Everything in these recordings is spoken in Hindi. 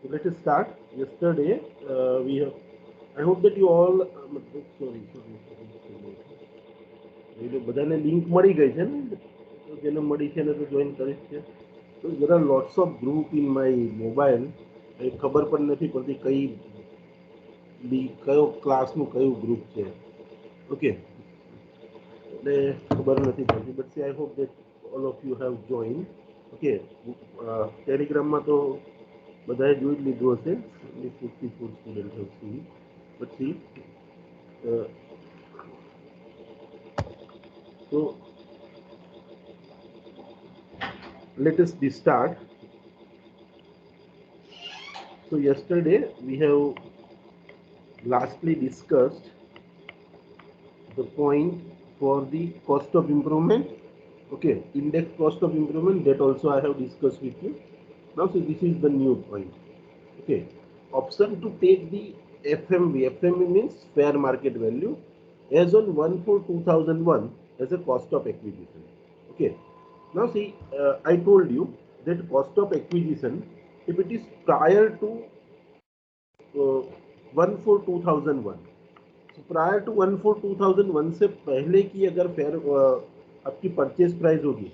let us start. Yesterday, we have. I hope that you all. Sorry. એટલે બધાને લિંક મળી ગઈ છે ને, તો જેને મળી છે ને તો જોઈન કરી છે. તો there are lots of group in my mobile. એ ખબર પણ નથી પડતી કઈ કયો ક્લાસનું કયું ગ્રુપ છે. ઓકે, એટલે ખબર નથી પડતી. But see I hope that all of you have join. Okay, ટેલિગ્રામમાં તો બધાએ જોઈ જ લીધું હશે. 54 student have seen. But see so let us start. So yesterday we have lastly discussed the point for the cost of improvement. Okay, index cost of improvement, that also I have discussed with you. Now so this is the new point. Okay, option to take the FMV means fair market value as on 1/4/2001 as a cost of acquisition. Okay, now see, I told you that cost of acquisition, if it is prior to 1/4/2001, prior to 1/4/2001 से पहले की अगर फेयर आपकी परचेज प्राइस होगी,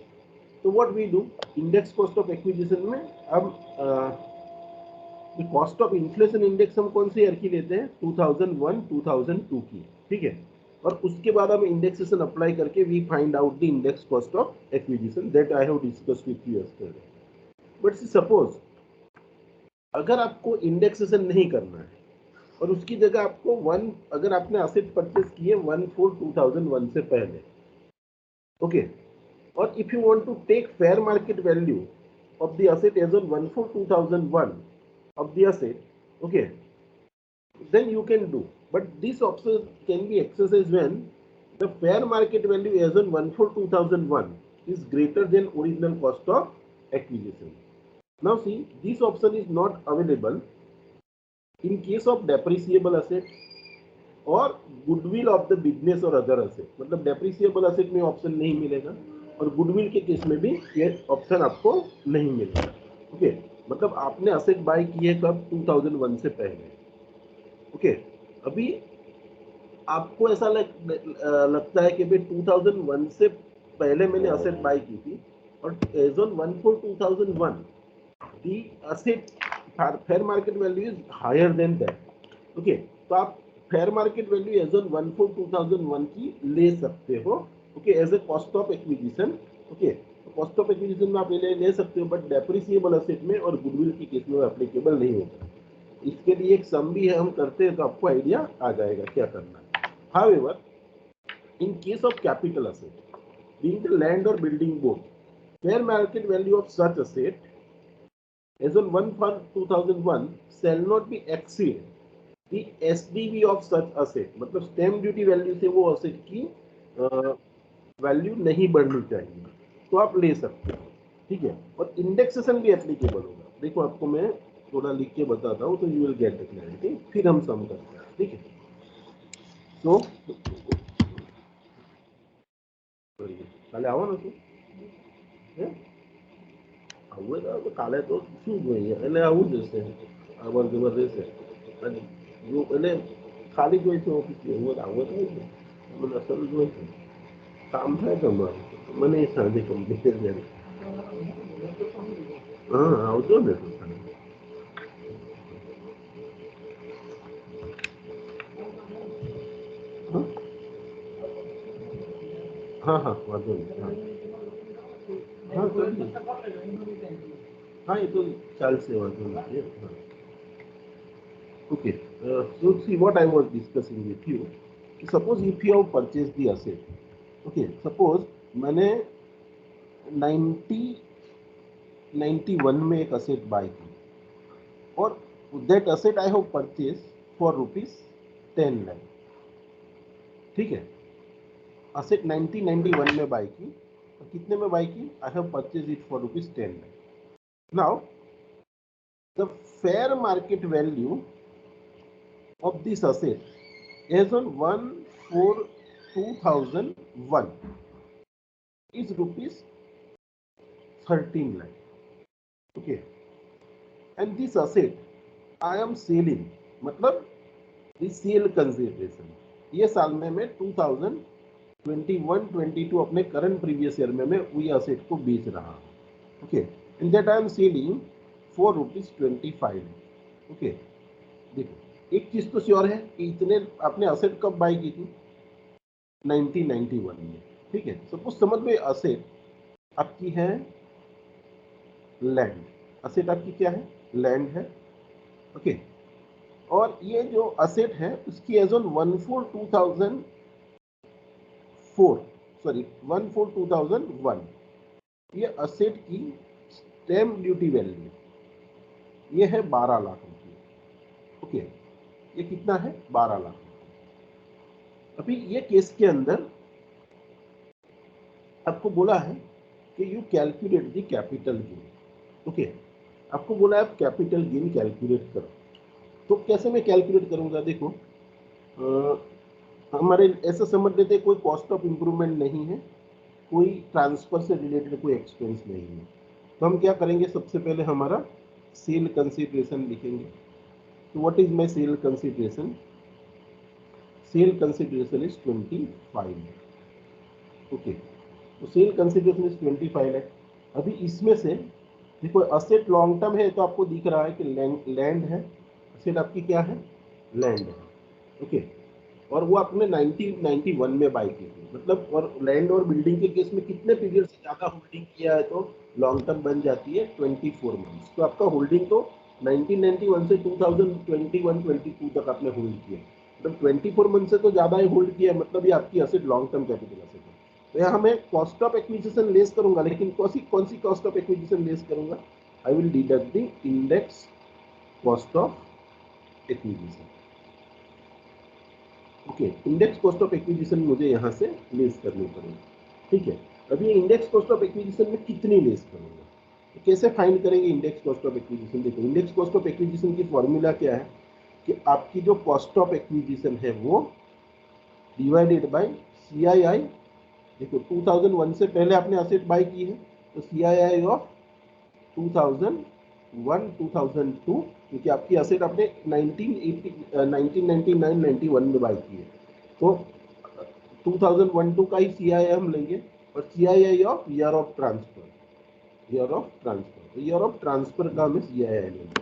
तो what we do, index cost of acquisition में अब कॉस्ट ऑफ इन्फ्लेशन इंडेक्स हम कौन से ईयर की लेते हैं, 2001-2002 की. ठीक है, और उसके बाद हम इंडेक्सेशन अप्लाई करके we find out the index cost of acquisition. That I have discussed with you yesterday. But suppose अगर आपको इंडेक्सेशन नहीं करना है और उसकी जगह आपको अगर आपने असेट परचेज किए 1/4/2001 से पहले, ओके, और if you want to take fair market value of the asset as on 1/4/2001 of the asset, okay, then you can do. But this option can be exercised when the fair market value as on 1/4/2001 is greater than original cost of acquisition. Now see, this option is not available in case of depreciable asset और गुडविल ऑफ द बिजनेस और अदर असेट. मतलब डेप्रिसिएबल असेट में ऑप्शन नहीं मिलेगा और गुडविल के केस में भी ये ऑप्शन आपको नहीं मिलेगा. ओके, मतलब आपने असेट बाय किए कब, 2001 से पहले. ओके, अभी आपको ऐसा लगता है कि भाई 2001 से पहले मैंने असेट बाय की थी और as on 1/4/2001 the asset fair market value is higher than that. Okay, तो आप fair market value as on 1/4/2001 की ले सकते हो. Okay, as a cost of acquisition. Okay, cost of acquisition में आप ले सकते हो, बट डेप्रिसिएबल असेट में और गुडविल की केस में एप्लीकेबल नहीं होगा. इसके लिए एक सम भी है, हम करते हैं तो आपको आइडिया आ जाएगा क्या करना है. However, in case of capital asset being the land or building both, fair market value of such asset as on 1/1/2001 shall not be exceed the SDV of such asset. मतलब स्टैम्प ड्यूटी वैल्यू से वो असेट की वैल्यू नहीं बढ़नी चाहिए, तो आप ले सकते हो. ठीक है, और इंडेक्सेशन भी एप्लीकेबल होगा. देखो आपको मैं थोड़ा लिख के बताता हूँ तो you will get the clarity. फिर हम सम करते हैं. ठीक है, तो કાલે આવવાનું છું, આવું તો કાલે તો શું જોઈએ, એટલે આવું જ હશે, આવર જવર રહેશે. જો એટલે ખાલી જોઈ છે ઓફિસ એવું આવું થાય છે, મને અસલ જોઈ છે, કામ થાય તમારું, મને સાંજે કંપની જાય. હા, આવજો ને તો હા હા, વાંધો નહીં. હા હા, એ તો ચાલશે, વાંધો નથી. હા, okay. So see what I was discussing with you. Suppose if you have purchased the asset, okay, suppose मैंने 1991 में एक असेट बाय की और that asset I have purchase for ₹10 lakh. ठीक है, असेट 1991 में बाय की और कितने में बाय की, आई have purchase it for ₹10 lakh. Now the fair market value of this asset as on 1/4/2001 is ₹13 lakh. Okay, and this asset I am selling, मतलब सेल कंसिडरेशन, ये साल में मैं 2021-22 अपने करंट प्रीवियस ईयर में मैं वही असेट को बेच रहा हूँ। Okay, in that I am selling ₹4.25। Okay, देखो एक चीज तो श्योर है कि इतने आपने असेट कब बाई की थी, 1991 में। ठीक है, सपोज समझ में असेट आपकी है लैंड, असेट आपकी क्या है, लैंड है। ओके, और ये जो असेट है उसकी एज ऑन 1/4/2004, सॉरी 1/4/2001, ये असेट की स्टैम्प ड्यूटी वैल्यू ये है 12 लाख रुपये। ओके, ये कितना है, 12 लाख। अभी ये केस के अंदर आपको बोला है कि you calculate the capital gain. Okay, आपको बोला है आप कैपिटल गेन कैलकुलेट करो। तो कैसे मैं कैलकुलेट करूंगा, देखो हमारे ऐसा समझ लेते कोई कॉस्ट ऑफ इंप्रूवमेंट नहीं है, कोई ट्रांसफर से रिलेटेड कोई एक्सपेंस नहीं है। तो हम क्या करेंगे, सबसे पहले हमारा सेल कंसिडरेशन लिखेंगे। तो what is my sale consideration, cell consideration is 25। Okay, तो सेल कंसिडरेशन इज 25 है। अभी इसमें से देखो असेट लॉन्ग टर्म है तो आपको दिख रहा है कि लैंड है, असेट आपकी क्या है, लैंड है। ओके, और वो आपने 1991 में बाई की थी, मतलब और लैंड और बिल्डिंग के केस में कितने पीरियड से ज़्यादा होल्डिंग किया है तो लॉन्ग टर्म बन जाती है 24 मंथ्स। तो आपका होल्डिंग तो 1991 से 2021-22 तक आपने होल्ड किया, मतलब 24 मंथ से तो ज़्यादा ही होल्ड किया, मतलब ये आपकी asset long term capital asset है। तो यहाँ मैं कॉस्ट ऑफ एक्विजिशन लेस करूंगा, लेकिन कौन सी कॉस्ट ऑफ एक्विजिशन लेस करूंगा, I will deduct the index cost of acquisition. Okay, index cost of acquisition मुझे यहाँ से लेस करनी पड़ेगी। ठीक है, अभी इंडेक्स कॉस्ट ऑफ एक्विजिशन में कितनी लेस करूंगा, तो कैसे फाइंड करेंगे इंडेक्स कॉस्ट ऑफ एक्विजिशन। देखो इंडेक्स कॉस्ट ऑफ एक्विजिशन की फॉर्मूला क्या है कि आपकी जो कॉस्ट ऑफ एक्विजिशन है वो डिवाइडेड बाय CII। देखो 2001 से पहले आपने असेट बाय की है तो CII ऑफ 2001 2002, क्योंकि आपकी असेट आपने 1999-91 में बाय की है, तो 2001-2 का ही CII हम लेंगे, और CII of year of transfer, year of transfer, तो ईयर ऑफ ट्रांसफर का हमें CII लेंगे।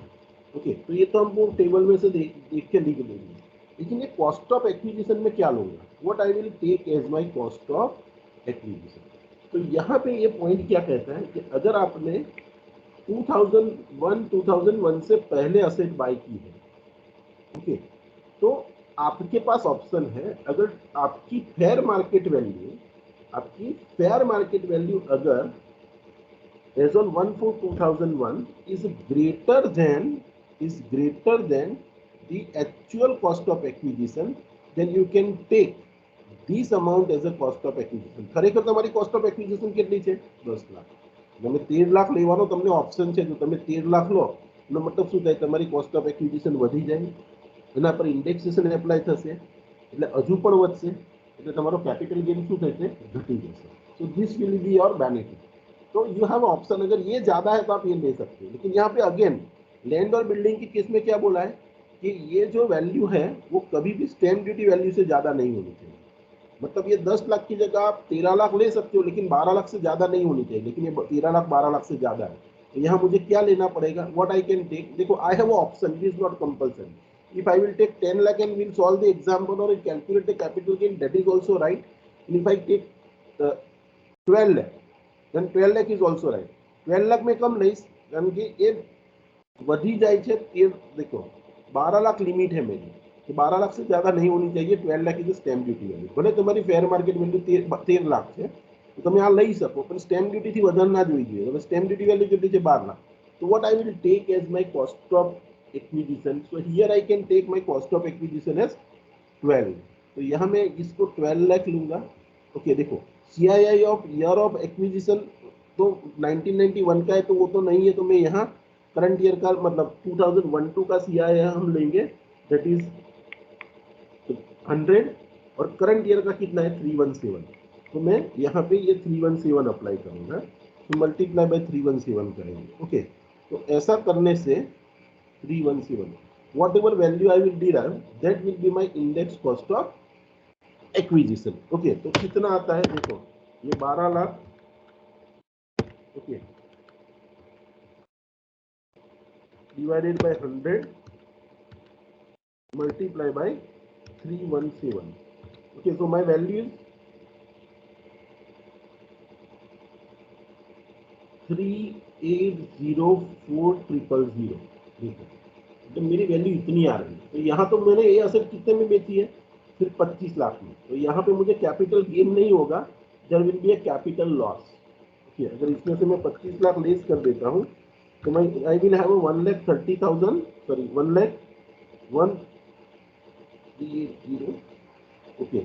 ओके, तो ये तो हम वो टेबल में से देख के लिख देंगे। लेकिन ये कॉस्ट ऑफ एक्विजिशन में क्या लूंगा, what I will take as my cost of acquisition. तो यहाँ पे ये पॉइंट क्या कहता है कि अगर आपने 2001 से पहले असेट बाय की है, ओके, तो आपके पास ऑप्शन है, अगर आपकी फेयर मार्केट वैल्यू, आपकी फेयर मार्केट वैल्यू अगर as on 1/4/2001 is greater than the actual cost of acquisition, then you can take this amount as a cost of acquisition. ખરેખર તમારી cost of acquisition કેટલી છે, 10 લાખ. તમે 13 લાખ લેવાનો તમને ઓપ્શન છે, તો તમે 13 લાખ લો એનો મતલબ શું થાય, તમારી cost of acquisition વધી જાય, એના પર ઇન્ડેક્સેશન એપ્લાય થશે એટલે હજુ પણ વધશે, એટલે તમારો કેપિટલ ગેઇન શું થશે, ઘટી જશે. So this will be your benefit. तो यू हैव ऑप्शन, अगर ये ज्यादा है तो आप ये ले सकते हो। लेकिन यहाँ पे अगेन लैंड और बिल्डिंग की केस में क्या बोला है कि ये जो वैल्यू है वो कभी भी स्टैम्प ड्यूटी वैल्यू से ज्यादा नहीं होनी चाहिए। मतलब ये 10 लाख की जगह आप 13 लाख ले सकते हो, लेकिन 12 लाख से ज्यादा नहीं होनी चाहिए। लेकिन ये 13 लाख 12 लाख से ज्यादा है, तो यहाँ मुझे क्या लेना पड़ेगा, व्हाट आई कैन टेक। देखो I have option, it is not compulsory. If I will take 10 lakh and will solve the example or calculate the capital gain, that is also right. And if I take 12 lakh, then 12 lakh is also right. 12 lakh મેં કમ લઈશ કારણ કે એ વધી જાય છે, તે देखो 12 लाख लिमिट है मेरी, तो 12 लाख से ज्यादा नहीं होनी चाहिए। 12 lakh is stamp duty value, भले तुम्हारी फेयर मार्केट वैल्यू 13 लाख है तो તમે આ લઈ શકો, પણ સ્ટેમ્પ ડ્યુટી થી વધારે ના જોઈ જોઈએ। હવે સ્ટેમ્પ ડ્યુટી વેલ્યू કેટલી છે, 12 લાખ, તો what I will take as my cost of acquisition, so here I can take my cost of acquisition as 12, तो यहाँ मैं इसको 12 लाख लूंगा। ओके, देखो CII of year of acquisition तो 1991 का है, तो वो तो नहीं है, तो मैं यहाँ करंट ईयर का मतलब 2001-2 का CII हम लेंगे, दैट इज 100, और करंट ईयर का कितना है 317, तो मैं यहाँ पे ये 317 अप्लाई करूंगा, तो मल्टीप्लाई बाय 317 करेंगे। ओके, तो ऐसा करने से 317 whatever value I will derive, that will be my index cost of acquisition. Okay, तो कितना आता है देखो, ये 12 lakh, okay, divided by 100 multiply by 317. Okay, so my value is 3804000. देखो, तो मेरी वैल्यू इतनी आ रही है, तो यहाँ तो मैंने ये असेट कितने में बेची है, सिर्फ 25 लाख में, तो यहाँ पे मुझे कैपिटल गेन नहीं होगा, there will be a capital loss. ठीक है, अगर इसमें से मैं 25 लाख लेस कर देता हूँ, तो मैं I will have 1,30,000, sorry 1,1,380, okay,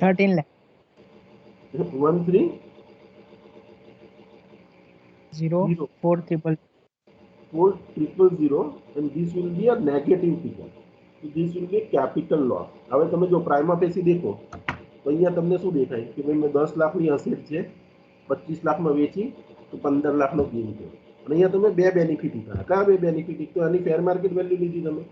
13 lakh 04 1,30,400, and this will be a negative figure. So this will be a capital loss. હવે તમે જો પ્રાઇમા ફેસી देखो, તો અહીંયા તમને શું દેખાય કે ભાઈ મેં 10 લાખની અસેટ છે, 25 લાખમાં વેચી, તો 15 લાખનો ગેઇન થયો. અને અહીંયા તમે બે બેનિફિટ ઉઠાવ્યા. કયા બે બેનિફિટ? એક તો આની ફેર માર્કેટ વેલ્યુ લીધી તમે,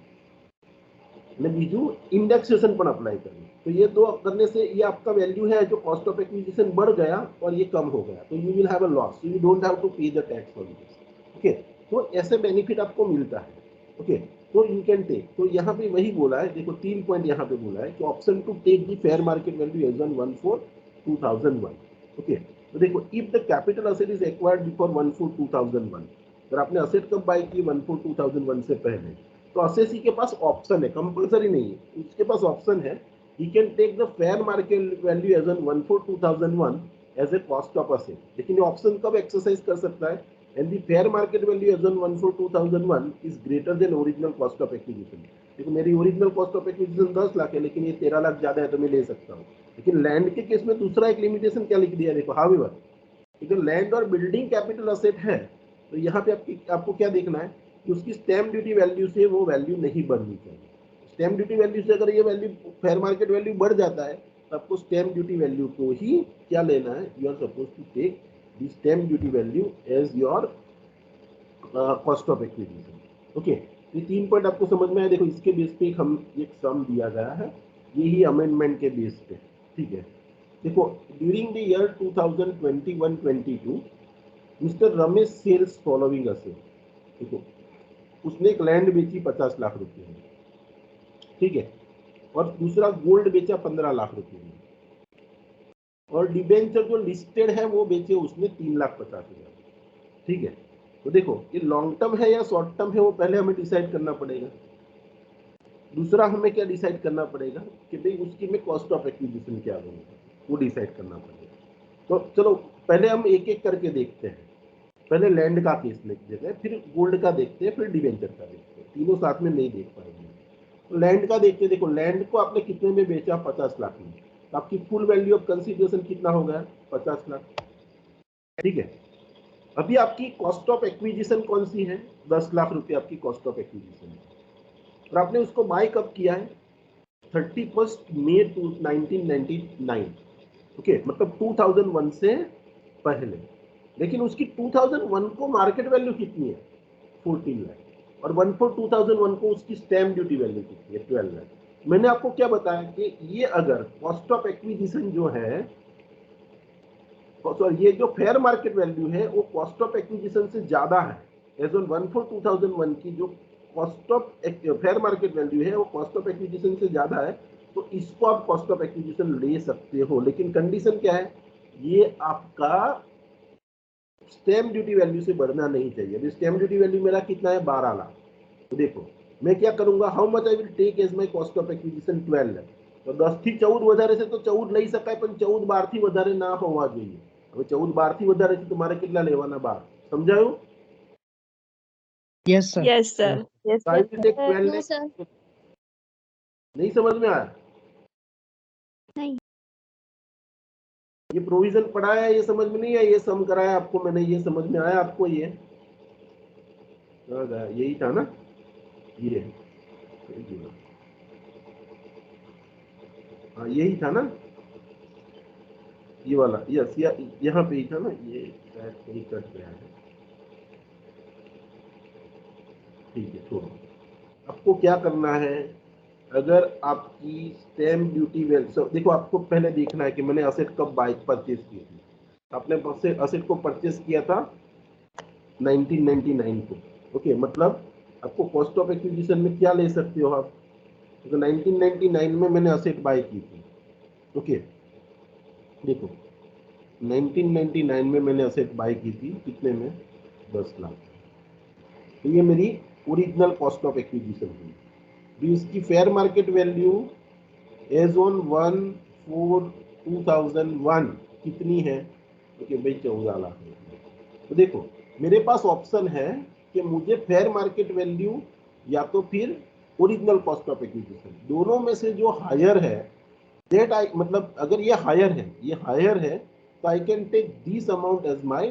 અને બીજું इंडेक्सेशन પણ अप्लाई करनी. तो ये दो करने से ये आपका वैल्यू है जो कॉस्ट ऑफ एक्विजिशन बढ़ गया और ये कम हो गया, तो you will have a loss, you don't have to pay the tax on this. Okay, तो ऐसे बेनिफिट आपको मिलता है. ओके, तो यू कैन टेक. तो यहाँ पे वही बोला है, देखो 3 पॉइंट यहाँ पे बोला है कि option to take the fair market value as on 1/4/2001. Okay, तो देखो if the capital asset is acquired before 1/4/2001, अगर आपने असेट कब बाय की, 1/4/2001 से पहले, तो असेसी के पास ऑप्शन है, कंपलसरी नहीं है, उसके पास ऑप्शन है, he can take the fair market value as on 1/4/2001 as a cost of asset. लेकिन ये ऑप्शन कब एक्सरसाइज कर सकता है? and the fair market value as on 1/4/2001 is greater than original cost of acquisition. देखो मेरी original cost of acquisition 10 lakh है, लेकिन ये 13 लाख ज्यादा है, तो मैं ले सकता हूँ. लेकिन लैंड के केस में दूसरा एक लिमिटेशन क्या लिख दिया, देखो, हाउएवर अगर land or building capital asset है, तो यहाँ पे आपको क्या देखना है कि उसकी स्टैम्प ड्यूटी वैल्यू से वो वैल्यू नहीं बढ़नी चाहिए. स्टैम्प ड्यूटी वैल्यू से अगर ये वैल्यू फेयर मार्केट वैल्यू बढ़ जाता है, तो आपको स्टैम्प ड्यूटी वैल्यू को ही क्या लेना है, you are suppose to take the stamp duty value as your cost of acquisition. Okay, ये 3 पॉइंट आपको समझ में आया. देखो इसके बेस पे एक सम दिया गया है, यही अमेंडमेंट के बेस पे. ठीक है, देखो during the year 2021-22 mister Ramesh sells following asset. देखो उसने एक लैंड बेची 50 लाख रुपए में, ठीक है, और दूसरा गोल्ड बेचा 15 लाख रुपए में, और डिबेंचर जो लिस्टेड है वो बेचे उसने 3,50,000. ठीक है, तो देखो ये लॉन्ग टर्म है या शॉर्ट टर्म है, वो पहले हमें डिसाइड करना पड़ेगा. दूसरा हमें क्या डिसाइड करना पड़ेगा कि भाई उसकी मैं कॉस्ट ऑफ एक्विजिशन क्या दूंगा, वो डिसाइड करना पड़ेगा. तो चलो पहले हम एक एक करके देखते हैं. पहले लैंड का केस लिख देते हैं, फिर गोल्ड का देखते हैं, फिर डिवेंचर का देखते हैं. तीनों साथ में नहीं देख पाएंगे. तो लैंड का देखते हैं. देखो लैंड को आपने कितने में बेचा, 50 लाख में, तो आपकी फुल वैल्यू ऑफ कंसिडरेशन कितना हो गया, 50 लाख. ठीक है, अभी आपकी कॉस्ट ऑफ एक्विजिशन कौन सी है, 10 लाख रुपए आपकी कॉस्ट ऑफ एक्विजिशन है, और आपने उसको बाय कब किया है, 31 मई 1999. ओके, मतलब 2001 से पहले. लेकिन उसकी 2001 को मार्केट वैल्यू कितनी है, 14 लाख, और 1/4/2001 को उसकी स्टैम्प ड्यूटी वैल्यू कितनी है, 12 लाख. मैंने आपको क्या बताया कि ये अगर कॉस्ट ऑफ एक्विजिशन जो है, सॉरी, ये जो फेयर मार्केट वैल्यू है वो कॉस्ट ऑफ एक्विजिशन से ज्यादा है, एज ऑन 1/4/2001 की जो cost of fair market value है वो कॉस्ट ऑफ एक्विजिशन से ज्यादा है, तो इसको आप कॉस्ट ऑफ एक्विजिशन ले सकते हो. लेकिन कंडीशन क्या है, ये आपका स्टैम्प ड्यूटी वैल्यू से बढ़ना नहीं चाहिए. अभी स्टैम्प ड्यूटी वैल्यू मेरा कितना है, 12 लाख. तो देखो मैं क्या करूंगा, how much I will take as my cost of acquisition, 12 lakh. तो 10 થી 14 વધારે છે તો 14 લઈ શકાય, પણ 14 12 થી વધારે ના હોવા જોઈએ. હવે 14 12 થી વધારે છે તો મારે કેટલા લેવાના, 12. સમજાયું? Yes, sir. Yes, sir. Yes, So I sir. will take 12 No, lakh. sir. नहीं समझ में आया? नहीं. ये प्रोविजन पढ़ाया है, ये समझ में नहीं आया, ये सम कराया आपको मैंने, ये समझ में आया आपको? ये यही था ना, ये हाँ यही था ना, ये वाला, यस, यहाँ पे ही था ना, ये शायद कहीं कट गया है. ठीक है, छोड़ो। आपको क्या करना है, अगर आपकी स्टैम्प ड्यूटी देखो, आपको पहले देखना है कि मैंने असेट कब बाइक परचेज की थी। आपने असेट को परचेज किया था 1999 को। ओके, मतलब आपको कॉस्ट ऑफ एक्विजिशन में क्या ले सकते हो आप, तो 1999 में मैंने असेट बाय की थी। ओके, देखो 1999 में मैंने असेट बाय की थी, कितने में, 10 लाख। तो ये मेरी ओरिजिनल कॉस्ट ऑफ एक्विजिशन हुई। भी इसकी fair market value as on 1/4/2001 कितनी है, ओके भाई 14 लाख है। तो देखो मेरे पास ऑप्शन है कि मुझे फेयर मार्केट वैल्यू या तो फिर ओरिजिनल कॉस्ट ऑफ एक्विजिशन, दोनों में से जो हायर है, डेट आई, मतलब अगर ये हायर है, ये हायर है, तो I can take this amount as my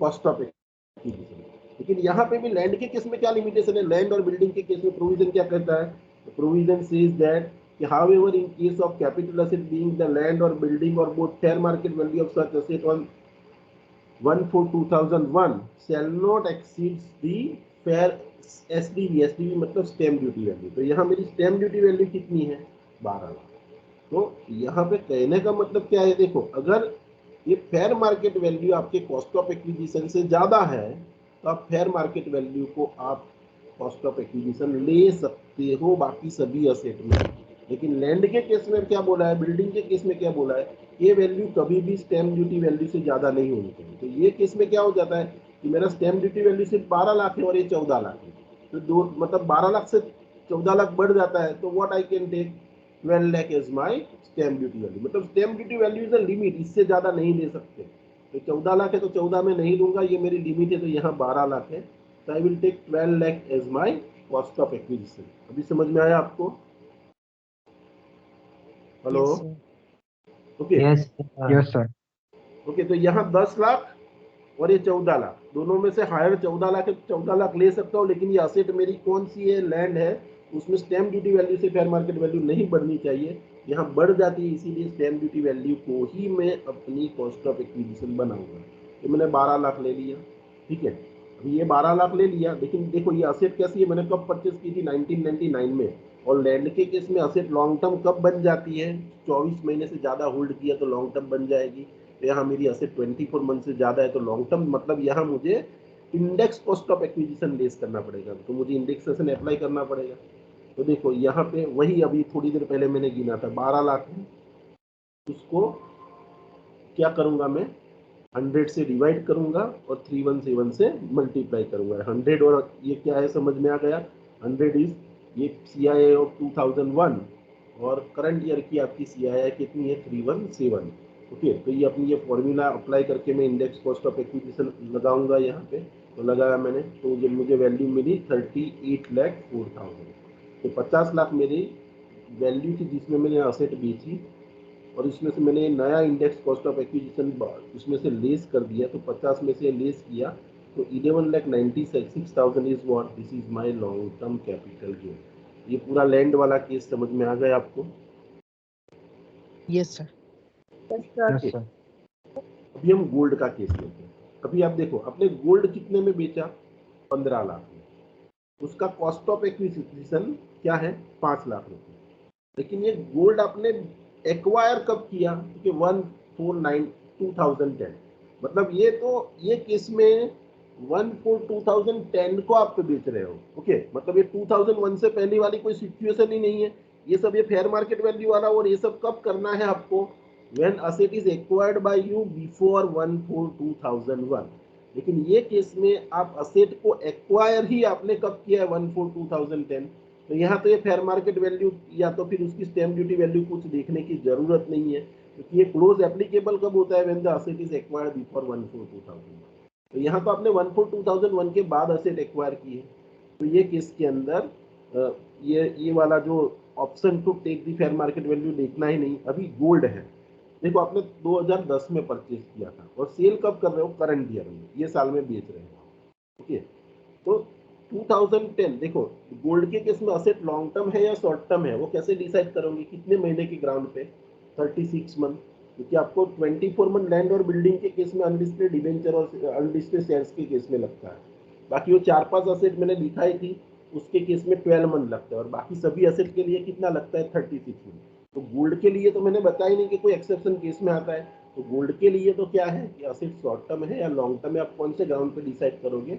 cost of acquisition. लेकिन यहाँ पे भी लैंड के केस में क्या लिमिटेशन है, लैंड और बिल्डिंग के केस में प्रोविजन क्या कहता है, प्रोविजन सेज दैट कि however in case of capital asset being the land or building or both fair market value of such asset on 1/4/2001 shall not exceed the fair SDV, SDV मतलब स्टैम्प ड्यूटी वैल्यू। तो यहाँ मेरी स्टैम्प ड्यूटी वैल्यू कितनी है, 12 लाख। तो यहाँ पे कहने का मतलब क्या है, देखो अगर ये फेयर मार्केट वैल्यू आपके कॉस्ट ऑफ एक्विजिशन से ज्यादा है, तो आप फेयर मार्केट वैल्यू को आप कॉस्ट ऑफ एक्विजिशन ले सकते हो बाकी सभी असेट में। लेकिन लैंड के केस में क्या बोला है, बिल्डिंग के केस में क्या बोला है, ये वैल्यू कभी भी स्टैम्प ड्यूटी वैल्यू से ज्यादा नहीं होनी चाहिए। तो ये केस में क्या हो जाता है कि मेरा स्टैम्प ड्यूटी वैल्यू सिर्फ 12 लाख है और ये 14 लाख है, तो दो मतलब 12 लाख से 14 लाख बढ़ जाता है, तो what I can take 12 lakh as my stamp duty value. मतलब stamp duty value is a limit, इससे ज्यादा नहीं ले सकते। तो 14 लाख है तो 14 में नहीं लूंगा, ये मेरी लिमिट है, तो यहाँ 12 लाख है, तो I will take 12 lakh as my cost of acquisition. अभी समझ में आया आपको, hello, Yes, sir. Okay yes yes sir. Okay. तो यहाँ 10 लाख और ये 14 लाख, दोनों में से हायर 14 लाख है, 14 लाख ले सकता हूँ। लेकिन ये असेट मेरी कौन सी है, लैंड है, उसमें स्टैम्प ड्यूटी वैल्यू से फेयर मार्केट वैल्यू नहीं बढ़नी चाहिए, यहाँ बढ़ जाती है, इसीलिए स्टैम्प ड्यूटी वैल्यू को ही मैं अपनी कॉस्ट ऑफ एक्विजिशन बनाऊंगा। तो मैंने 12 लाख ले लिया, ठीक है। अभी ये 12 लाख ले लिया, लेकिन देखो ये असेट कैसी है, मैंने कब परचेस की थी, 1999 में। और लैंड के केस में असेट लॉन्ग टर्म कब बन जाती है, 24 महीने से ज़्यादा होल्ड किया तो लॉन्ग टर्म बन जाएगी। तो यहाँ मेरी असेट 24 मंथ से ज़्यादा है तो लॉन्ग टर्म, मतलब यहाँ मुझे index cost of acquisition less करना पड़ेगा, तो मुझे इंडेक्सेशन अप्लाई करना पड़ेगा। तो देखो यहाँ पे वही अभी थोड़ी देर पहले मैंने गिना था, 12 लाख है, उसको क्या करूँगा मैं, 100 से डिवाइड करूंगा और 317 से मल्टीप्लाई करूंगा। 100 और ये क्या है समझ में आ गया, 100 इज ये CII ऑफ 2001 और करंट ईयर की आपकी CII कितनी है, 317। ओके, तो ये अपनी ये फॉर्मूला अप्लाई करके मैं इंडेक्स कॉस्ट ऑफ एक्विजिशन लगाऊंगा यहाँ पे, तो लगाया मैंने, तो ये मुझे वैल्यू मिली 38,04,000। तो 50 लाख मेरी वैल्यू थी जिसमें मैंने असेट बेची, और इसमें से मैंने नया इंडेक्स कॉस्ट ऑफ एक्विजिशन इसमें से लेस कर दिया, तो 50 में से लेस किया तो 11,96,000 is what, this is my long term capital gain. ये पूरा लैंड वाला केस समझ में आ गया आपको, Yes, sir. Yes okay. Sir. अभी हम गोल्ड का केस लेते हैं। अभी आप देखो आपने गोल्ड कितने में बेचा, 15 लाख में, उसका कॉस्ट ऑफ एक्विजिशन क्या है, 5 लाख रुपए। लेकिन ये गोल्ड आपने एक्वायर कब किया, क्योंकि 1/4/2010, मतलब ये तो ये केस में 1/4/2010 को आप बेच रहे हो। ओके, मतलब ये 2001 से पहले वाली कोई सिचुएशन ही नहीं है, ये सब ये फेयर मार्केट वैल्यू वाला। और ये सब कब करना है आपको, when asset is acquired by you before 1/4/2001। लेकिन ये केस में आप असेट को एक्वायर ही आपने कब किया है, 1/4/2010। तो यहाँ तो ये फेयर मार्केट वैल्यू या तो फिर उसकी स्टैम्प ड्यूटी वैल्यू कुछ देखने की जरूरत नहीं है, क्योंकि ये क्लोज एप्लीकेबल कब होता है, when the asset is acquired before 1/4/2001। तो यहाँ तो आपने 1/4/2001 के बाद असेट एक्वायर की है, तो ये केस के अंदर ये वाला जो option to take the fair market value देखना ही नहीं। अभी गोल्ड है, देखो आपने 2010 में परचेज किया था और सेल कब कर रहे हो, करंट ईयर में, ये साल में बेच रहे हो। ओके, तो 2010 देखो, गोल्ड के केस में असेट लॉन्ग टर्म है या शॉर्ट टर्म है, वो कैसे डिसाइड करोगे, कितने महीने के ग्राउंड पे, 36 मंथ, क्योंकि आपको 24 मंथ लैंड और बिल्डिंग के केस में अनलिस्टेड डिबेंचर और अनलिस्टेड शेयर्स के केस में लगता है। बाकी वो 4-5 असेट मैंने दिखाई थी, उसके केस में 12 मंथ लगता है और बाकी सभी असेट के लिए कितना लगता है 36 मंथ। तो गोल्ड के लिए तो मैंने बताया ही नहीं कि कोई एक्सेप्शन केस में आता है। तो गोल्ड के लिए तो क्या है कि असेट शॉर्ट टर्म है या लॉन्ग टर्म है, आप कौन से ग्राउंड पे डिसाइड करोगे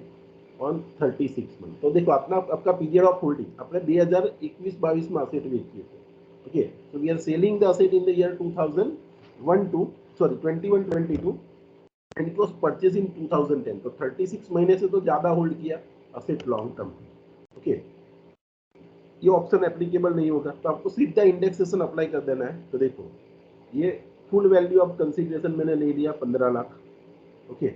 ऑन 36 मंथ। तो देखो अपना आपका पीरियड ऑफ होल्डिंग अपने 2021-22 में असेट बेच किए थे। Okay, so we are selling the asset in the year 2001 to sorry 21-22 and it was purchase in 2010। तो 36 महीने से तो ज्यादा होल्ड किया असेट लॉन्ग टर्म। ओके, ये ऑप्शन एप्लीकेबल नहीं होगा, तो आपको सीधा इंडेक्सेशन अप्लाई कर देना है। तो देखो ये फुल वैल्यू ऑफ कंसीडरेशन मैंने ले लिया 15 लाख। ओके,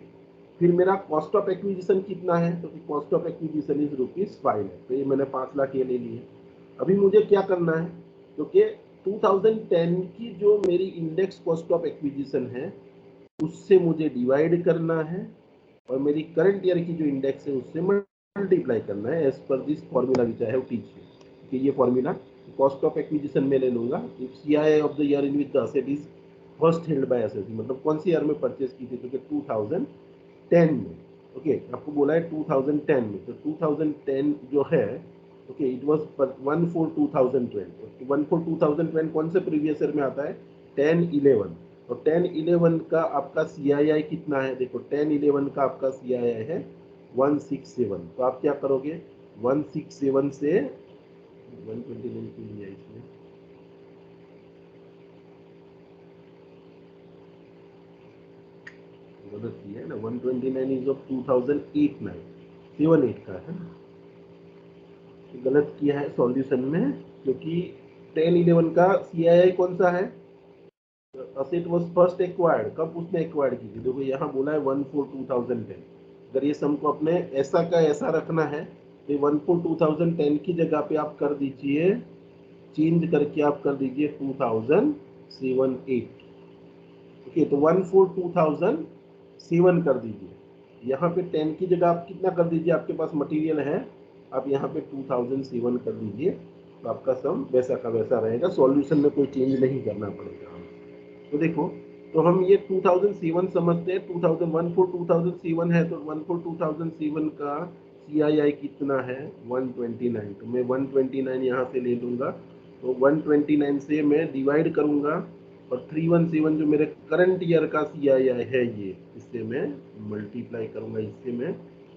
फिर मेरा कॉस्ट ऑफ एक्विजिशन कितना है, तो कॉस्ट ऑफ एक्विजिशन इज ₹5 है, तो ये मैंने 5 लाख ये ले लिए। अभी मुझे क्या करना है, क्योंकि 2010 की जो मेरी इंडेक्स कॉस्ट ऑफ एक्विजिशन है उससे मुझे डिवाइड करना है और मेरी करंट ईयर की जो इंडेक्स है उससे मल्टीप्लाई करना है as per this formula which I have teach you. कि ये फॉर्मूला कॉस्ट ऑफ एक्विजिशन में ले लूंगा if CII of the year in which the asset is first held by assessee, मतलब कौन सी ईयर में परचेज की थी, तो 2010 में। ओके, आपको बोला है 2010 में, तो 2010 जो है ओके इट वाज 1/4/2012। 1/4/2012 कौन से प्रीवियस ईयर में आता है 10-11। और 10-11 का आपका सीआईआई कितना है, देखो 10-11 का आपका सीआईआई है 167। तो आप क्या करोगे 167 से 129 क्यों लिया इसमें, गलत किया है ना। 129 इज ऑफ 2008-9 78 का है ना, गलत किया है सॉल्यूशन में, क्योंकि 10-11 का सीआईआई कौन सा है, असेट वाज फर्स्ट एक्वायर्ड, कब उसने एक्वायर्ड की थी, देखो यहाँ बोला है 1/4/2010। अगर ये सम को अपने ऐसा का ऐसा रखना है तो 1/4/2010 की जगह पे आप कर दीजिए, चेंज करके आप कर दीजिए 2007-8। ओके, तो 1/4/2007 कर दीजिए। यहाँ पे 10 की जगह आप कितना कर दीजिए, आपके पास मटेरियल है, आप यहाँ पे 2007 कर दीजिए, तो आपका सम वैसा का वैसा रहेगा, सॉल्यूशन में कोई चेंज नहीं करना पड़ेगा। तो देखो, तो हम ये 2007 समझते हैं, 2001-4-2007 है, तो 1/4/2007 का सीआईआई कितना है 129। तो मैं 129 यहाँ से ले लूँगा, तो 129 से मैं डिवाइड करूँगा और 317 जो मेरे करंट ईयर का सीआईआई है ये, इससे मैं मल्टीप्लाई करूँगा, इससे मैं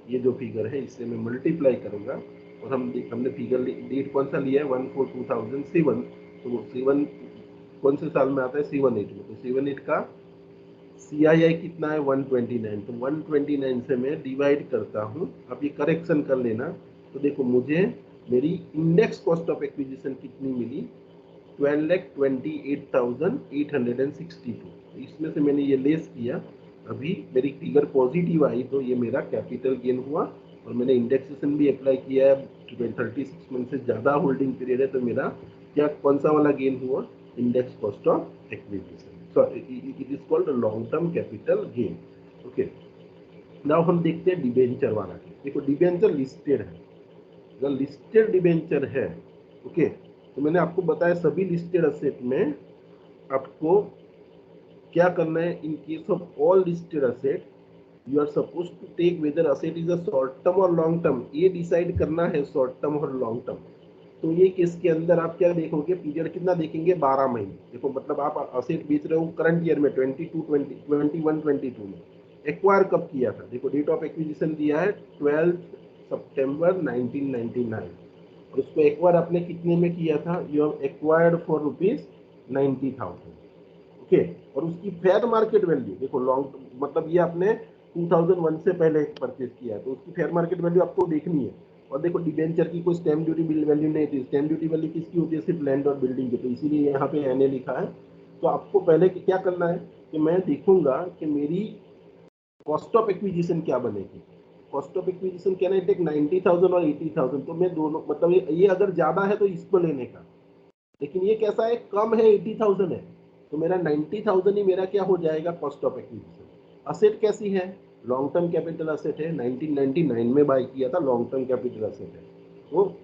ये जो फिगर है इससे मैं मल्टीप्लाई करूँगा। और हमने फिगर डेट कौन सा लिया है 1/4/2007, तो वो 7 कौन से साल में आता है 7-8 में, तो 7-8 का सीआईआई कितना है 129। तो 129 से मैं डिवाइड करता हूँ, अब ये करेक्शन कर लेना। तो देखो मुझे मेरी इंडेक्स कॉस्ट ऑफ एक्विजिशन कितनी मिली 12,28,862। इसमें से मैंने ये लेस किया, अभी मेरी फिगर पॉजिटिव आई, तो ये मेरा कैपिटल गेन हुआ। और मैंने इंडेक्सेशन भी अप्लाई किया है, 36 मंथ से ज़्यादा होल्डिंग पीरियड है, तो मेरा क्या कौन सा वाला गेन हुआ index cost of acquisition, so it is called long term capital gain. Okay, now हम देखते हैं डिबेंचर वाला। देखो डिबेंचर लिस्टेड है, अगर लिस्टेड डिबेंचर है ओके, तो मैंने आपको बताया सभी लिस्टेड असेट में आपको क्या करना है, in case of all listed asset you are suppose to take whether asset is a short term और लॉन्ग टर्म, ये डिसाइड करना है शॉर्ट टर्म और लॉन्ग टर्म। तो ये केस के अंदर आप क्या देखोगे, पीरियड कितना देखेंगे 12 महीने। देखो मतलब आप असेट बेच रहे हो करंट ईयर में 21-22 में, एक्वायर कब किया था, देखो डेट ऑफ एक्विजिशन दिया है 12 सितंबर 1999 और उसको एक्वायर आपने कितने में किया था, you have acquired for ₹90,000। Okay, और उसकी फेयर मार्केट वैल्यू देखो लॉन्ग मतलब ये आपने 2001 से पहले परचेज किया है, तो उसकी फेयर मार्केट वैल्यू आपको देखनी है। और देखो डिबेंचर की कोई स्टैम्प ड्यूटी बिल वैल्यू नहीं थी, स्टैम्प ड्यूटी वैल्यू किसकी होती है, सिर्फ लैंड और बिल्डिंग की, तो इसीलिए यहाँ पे एनए लिखा है। तो आपको पहले क्या करना है कि मैं देखूंगा कि मेरी कॉस्ट ऑफ एक्विजिशन क्या बनेगी। कॉस्ट ऑफ एक्विजिशन क्या है, टेक 90,000 और 80,000, तो मैं दोनों मतलब ये अगर ज्यादा है तो इसको लेने का, लेकिन ये कैसा है कम है 80,000 है, तो मेरा 90,000 ही मेरा क्या हो जाएगा कॉस्ट ऑफ एक्विजिशन। असेट कैसी है, लॉन्ग टर्म कैपिटल असेट है, 1999 में बाय किया था, लॉन्ग टर्म कैपिटल असेट है, वो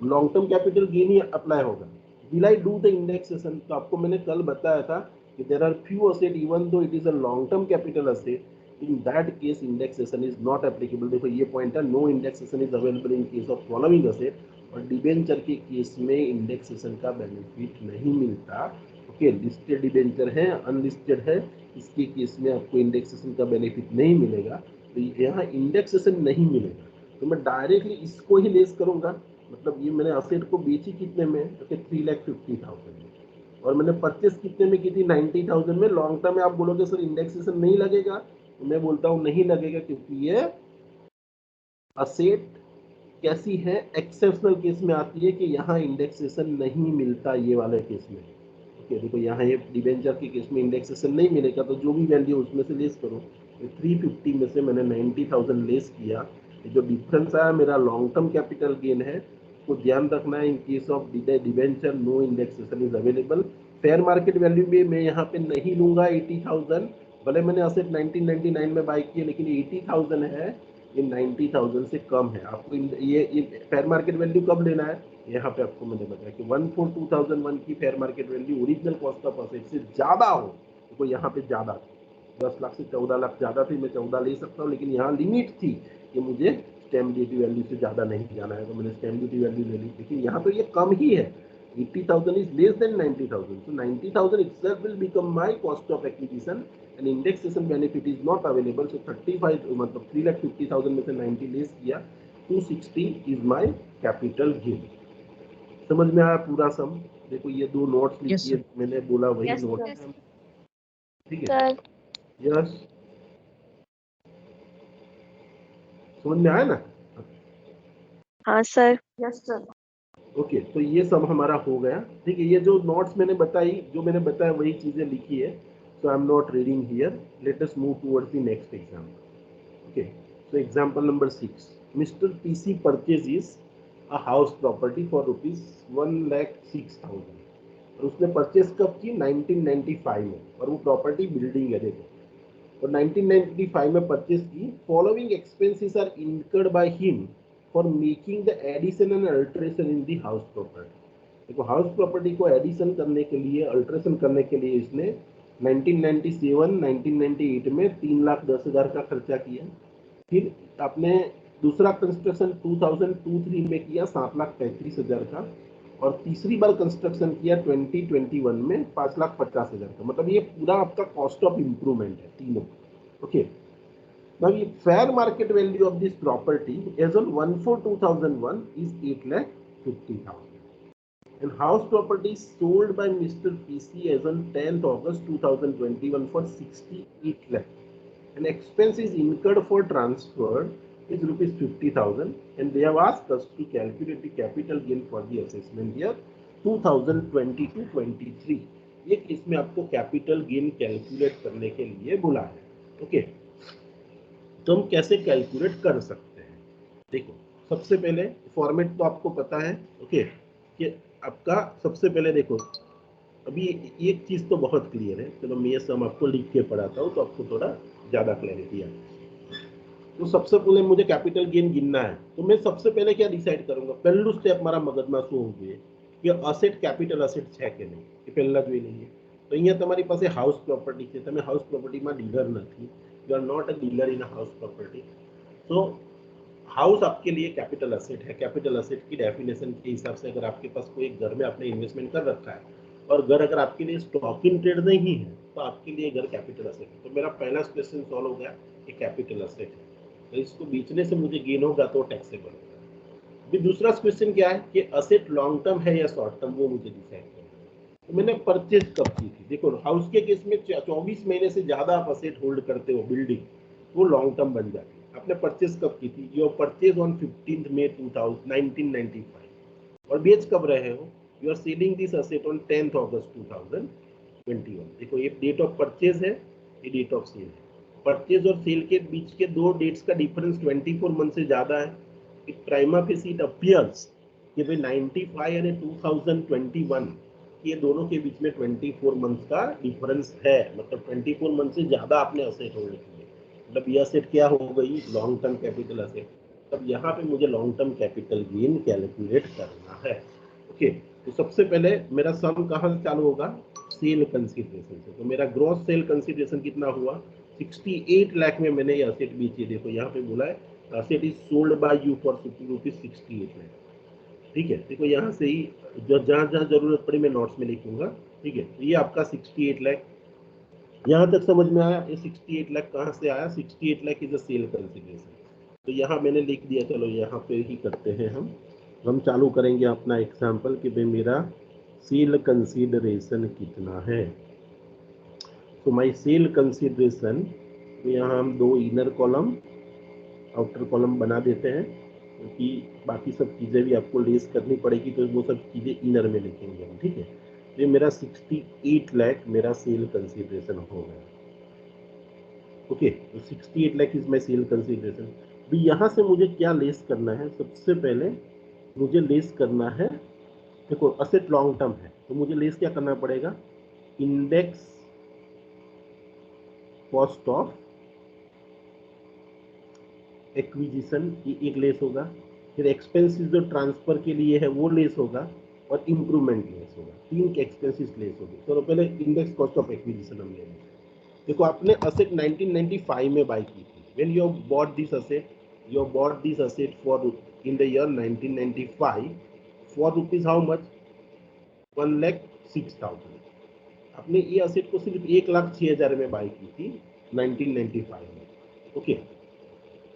लॉन्ग टर्म कैपिटल गेन ही अप्लाई होगा। Will I do the indexation, तो आपको मैंने कल बताया था कि there are few asset even though it is a long term capital asset in that case indexation is not applicable. देखो ये पॉइंट है, no indexation is available in case of following asset, और डिबेंचर के केस में इंडेक्सेशन का बेनिफिट नहीं मिलता। ओके, लिस्टेड डिबेंचर है, अनलिस्टेड है, इसके केस में आपको इंडेक्सेशन का बेनिफिट नहीं मिलेगा। तो यहाँ इंडेक्सेशन नहीं मिलेगा, तो मैं डायरेक्टली इसको ही लेस करूंगा। मतलब ये मैंने असेट को बेची कितने में, ओके 3,50,000 में, और मैंने परचेस कितने में की थी, 90,000 में। लॉन्ग टर्म में आप बोलोगे सर इंडेक्सेशन नहीं लगेगा, तो मैं बोलता हूँ नहीं लगेगा, क्योंकि ये असेट कैसी है, एक्सेप्शनल केस में आती है कि यहाँ इंडेक्सेशन नहीं मिलता, ये वाले केस में। ओके, देखो यहाँ ये डिबेंचर के केस में इंडेक्सेशन नहीं मिलेगा, तो जो भी वैल्यू उसमें से लेस करो। 350 में से मैंने 90,000 लेस किया, जो डिफरेंस आया मेरा लॉन्ग टर्म कैपिटल गेन है। तो ध्यान रखना है, in case of debenture no indexation is available. Fair market value भी मैं यहाँ पे नहीं लूंगा 80,000, भले मैंने असेट 1999 में बाई किए, लेकिन 80,000 है, ये 90,000 से कम है। आपको ये फेयर मार्केट वैल्यू कब लेना है, यहाँ पे आपको मैंने बताया कि 1/4/2001 की fair market value original cost of asset से ज्यादा हो। तो यहाँ पे ज्यादा 10 लाख से 14 लाख ज्यादा थी, मैं 14 ले सकता हूँ, लेकिन यहाँ लिमिट थी कि मुझे स्टैम्प ड्यूटी वैल्यू से ज्यादा नहीं जाना है, तो मैंने स्टैम्प ड्यूटी वैल्यू ले ली। लेकिन यहाँ तो ये कम ही है, 80,000 is less than 90,000, so 90,000 itself will become my cost of acquisition and indexation benefit is not available, so 35 मतलब 3,50,000 में से 90 लेस किया, 260 is my capital gain। समझ में आया पूरा सम? देखो ये दो नोट्स लिखिए, मैंने बोला वही नोट है, ठीक है? यस, समझ में आया ना? हाँ सर। Yes sir. ओके, तो ये सब हमारा हो गया, ठीक है? ये जो नोट्स मैंने बताई, जो मैंने बताया वही चीजें लिखी है, so I'm not reading here. Let us move towards the next example. Okay, so example number 6. Mr. PC purchases a house property for rupees 1,06,000, और उसने परचेस कब की, 1995 में, और वो प्रॉपर्टी बिल्डिंग है, देखो, और 1995 में परचेस की। Following expenses are incurred by him for making the addition and alteration in the house property. देखो हाउस प्रॉपर्टी को एडिशन करने के लिए, अल्टरेशन करने के लिए इसने 1997-1998 में 3,10,000 का खर्चा किया। फिर आपने दूसरा कंस्ट्रक्शन 2002-03 में किया 7,35,000 का, और तीसरी बार कंस्ट्रक्शन किया 2021 में 5,50,000 का। मतलब ये पूरा आपका कॉस्ट ऑफ इम्प्रूवमेंट है तीनों। Okay, now the fair market value of this property as on 1/4/2001 is 8,50,000, and house property is sold by Mr. PC as on 10th August 2021 for 68 lakh, and expense is incurred for transfer is rupees 50,000, and they have asked us to calculate the capital gain for the assessment year 2020-23। ये इसमें आपको कैपिटल गेन कैलकुलेट करने के लिए बोला है। ओके, तो हम कैसे कैलकुलेट कर सकते हैं? देखो सबसे पहले फॉर्मेट तो आपको पता है, ओके, कि आपका सबसे पहले देखो, अभी एक चीज तो बहुत क्लियर है, चलो मैं ये सब आपको लिख के पढ़ाता हूँ तो आपको थोड़ा ज्यादा क्लैरिटी है। तो सबसे पहले मुझे कैपिटल गेन गिनना है, तो मैं सबसे पहले क्या डिसाइड करूंगा, पहलू स्टेप मारा मगजमा શું હોવું કે અસેટ કેપિટલ અસેટ છે કે નહીં, એ પહેલા જોઈ લઈએ। તો અહીંયા તમારી પાસે હાઉસ પ્રોપર્ટી છે, તમે હાઉસ પ્રોપર્ટીમાં ડીલર નથી, you are not a dealer in house property, तो हाउस आपके लिए कैपिटल असेट है। कैपिटल असेट की डेफिनेशन के हिसाब से अगर आपके पास कोई घर में आपने इन्वेस्टमेंट कर रखा है और घर अगर आपके लिए स्टॉक इन ट्रेड नहीं है, तो आपके लिए घर कैपिटल असेट है। तो मेरा पहला क्वेश्चन सॉल्व हो गया कि कैपिटल असेट है, तो इसको बेचने से मुझे गेन होगा तो टैक्सेबल होगा। अभी दूसरा क्वेश्चन क्या है कि असेट लॉन्ग टर्म है या शॉर्ट टर्म, वो मुझे डिसाइड करना है। तो मैंने परचेज कब की थी, देखो हाउस के केस में 24 महीने से ज्यादा आप असेट होल्ड करते हो बिल्डिंग, वो लॉन्ग टर्म बन जाती है। आपने परचेज कब की थी, योर परचेज ऑन 15 मई 1995, और बेच कब रहे हो, you are selling this asset on 10th August 2021। देखो ये डेट ऑफ परचेज है, ये डेट ऑफ सेल है। परचेज और सेल के बीच के दो डेट्स का डिफरेंस 24 मंथ से ज्यादा है। It prima facie it appears कि भाई 95 यानी 2021, ये दोनों के बीच में 24 मंथ का डिफरेंस है, मतलब 24 मंथ से ज्यादा आपने असेट होल्ड किए, मतलब ये असेट क्या हो गई, लॉन्ग टर्म कैपिटल असेट। तब यहाँ पे मुझे long term capital gain calculate करना है। ओके, तो सबसे पहले मेरा सम कहाँ से चालू होगा, सेल कंसीडरेशन से। तो मेरा ग्रॉस सेल कंसीडरेशन कितना हुआ, 68 लाख में मैंने ये असेट बेची है। देखो यहाँ पे बोला है asset is sold by you for rupees 68 lakh. ठीक है, देखो यहाँ से ही जहाँ जहाँ जरूरत पड़ी मैं नोट्स में लिखूंगा। ठीक है, तो ये आपका 68 लाख यहाँ तक समझ में आया। ये 68 लाख कहाँ से आया? 68 lakh is a sale consideration. तो यहाँ मैंने लिख दिया। चलो यहाँ पे ही करते हैं हम चालू करेंगे अपना एग्जाम्पल कि भाई मेरा सेल कंसिडरेशन कितना है। तो माई सेल कंसिडरेशन, तो यहाँ हम दो इनर कॉलम आउटर कॉलम बना देते हैं क्योंकि बाकी सब चीज़ें भी आपको लेस करनी पड़ेगी, तो वो सब चीज़ें इनर में लिखेंगे हम। ठीक है, तो ये मेरा 68 लाख मेरा सेल कंसिडरेशन हो गया। ओके, तो 68 lakh is my sale consideration. तो यहाँ से मुझे क्या लेस करना है? सबसे पहले मुझे लेस करना है, देखो असेट लॉन्ग टर्म है तो मुझे लेस क्या करना पड़ेगा? इंडेक्स कॉस्ट ऑफ एक्विजिशन एक लेस होगा, फिर एक्सपेंसेस जो ट्रांसफर के लिए है वो लेस होगा, और इम्प्रूवमेंट लेस होगा। तीन के एक्सपेंसेस लेस होंगे। तो पहले इंडेक्स कॉस्ट ऑफ एक्विजिशन हम ले लेंगे। देखो आपने असेट 1995 में बाय की थी। When you bought this asset, you bought this asset for in the year 1995 for rupees how much? 1,06,000। आपने ये असेट को सिर्फ 1,06,000 में बाय की थी 1995 में। ओके,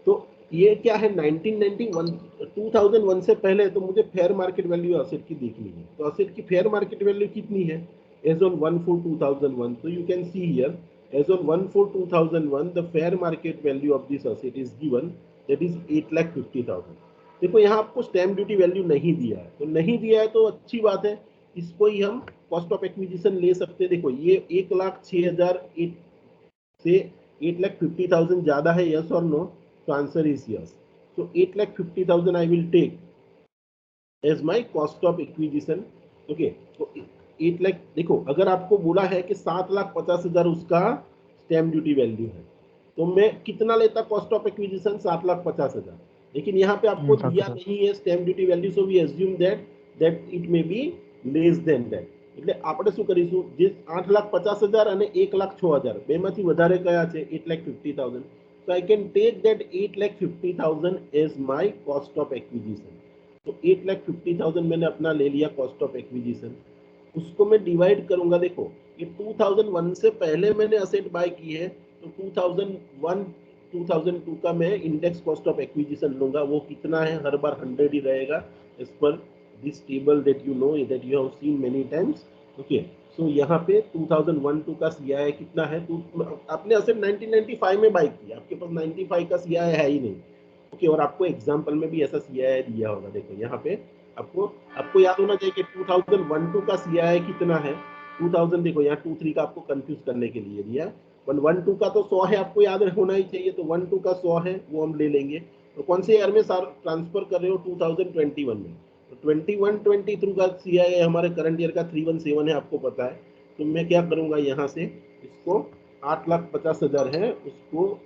तो ये क्या है? 1991 2001 से पहले तो मुझे फेयर मार्केट वैल्यू असेट की देखनी है। तो असेट की फेयर मार्केट वैल्यू कितनी है एज ऑन 1/4/2001? तो you can see here as on 1/4/2001 the fair market value of this asset is given, that is 8,50,000। देखो यहाँ आपको स्टैम्प ड्यूटी वैल्यू नहीं दिया है, तो नहीं दिया है तो अच्छी बात है, इसको ही हम कॉस्ट ऑफ एक्विजिशन ले सकते हैं। देखो ये 1,06,000 से 8,50,000 ज्यादा है, यस और no? So answer is yes. So 8,50,000 I will take as my cost of acquisition. Okay, तो 8 लाख, देखो अगर आपको बोला है कि 7,50,000 उसका स्टैम्प ड्यूटी वैल्यू है, तो मैं कितना लेता कॉस्ट ऑफ एक्विजिशन? 7,50,000। लेकिन यहाँ पे आपको दिया नहीं है stamp duty value, so we assume that it may be less than that. એટલે આપણે શું કરીશું? જે 8,50,000 અને 1,06,000 બેમાંથી વધારે કયા છે? 8,50,000। So I can take that 8,50,000 as my cost of acquisition. तो 8,50,000 मैंने अपना ले लिया कॉस्ट ऑफ एक्विजिशन। उसको मैं डिवाइड करूंगा। देखो ये 2001 से पहले मैंने असेट बाय की है, तो 2001 2002 का मैं इंडेक्स कॉस्ट ऑफ एक्विजिशन लूंगा। वो कितना है? हर बार 100 ही रहेगा as per this table that you know, that you have seen many times. Okay, so यहाँ पे 2001-2 का सीआईआई कितना है? तो आपने असेट 1995 में बाय किया, आपके पास 95 का सीआईआई है ही नहीं। ओके, और आपको एग्जाम्पल में भी ऐसा सीआईआई दिया होगा। देखो यहाँ पे आपको याद होना चाहिए कि 2001-2 का सीआईआई कितना है। 2000, देखो यहाँ 2-3 का आपको कंफ्यूज करने के लिए दिया। 1-1-2 का तो 100 है, आपको याद होना ही चाहिए। तो 1-2 का 100 है, वो हम ले लेंगे। तो कौन से ईयर में सर ट्रांसफर कर रहे हो? 2021 में। तो 21-23 का सीआईआई हमारे करंट ईयर का 317 है, आपको पता है। तो मैं क्या करूंगा, यहाँ से इसको 8,50,000 है, उसको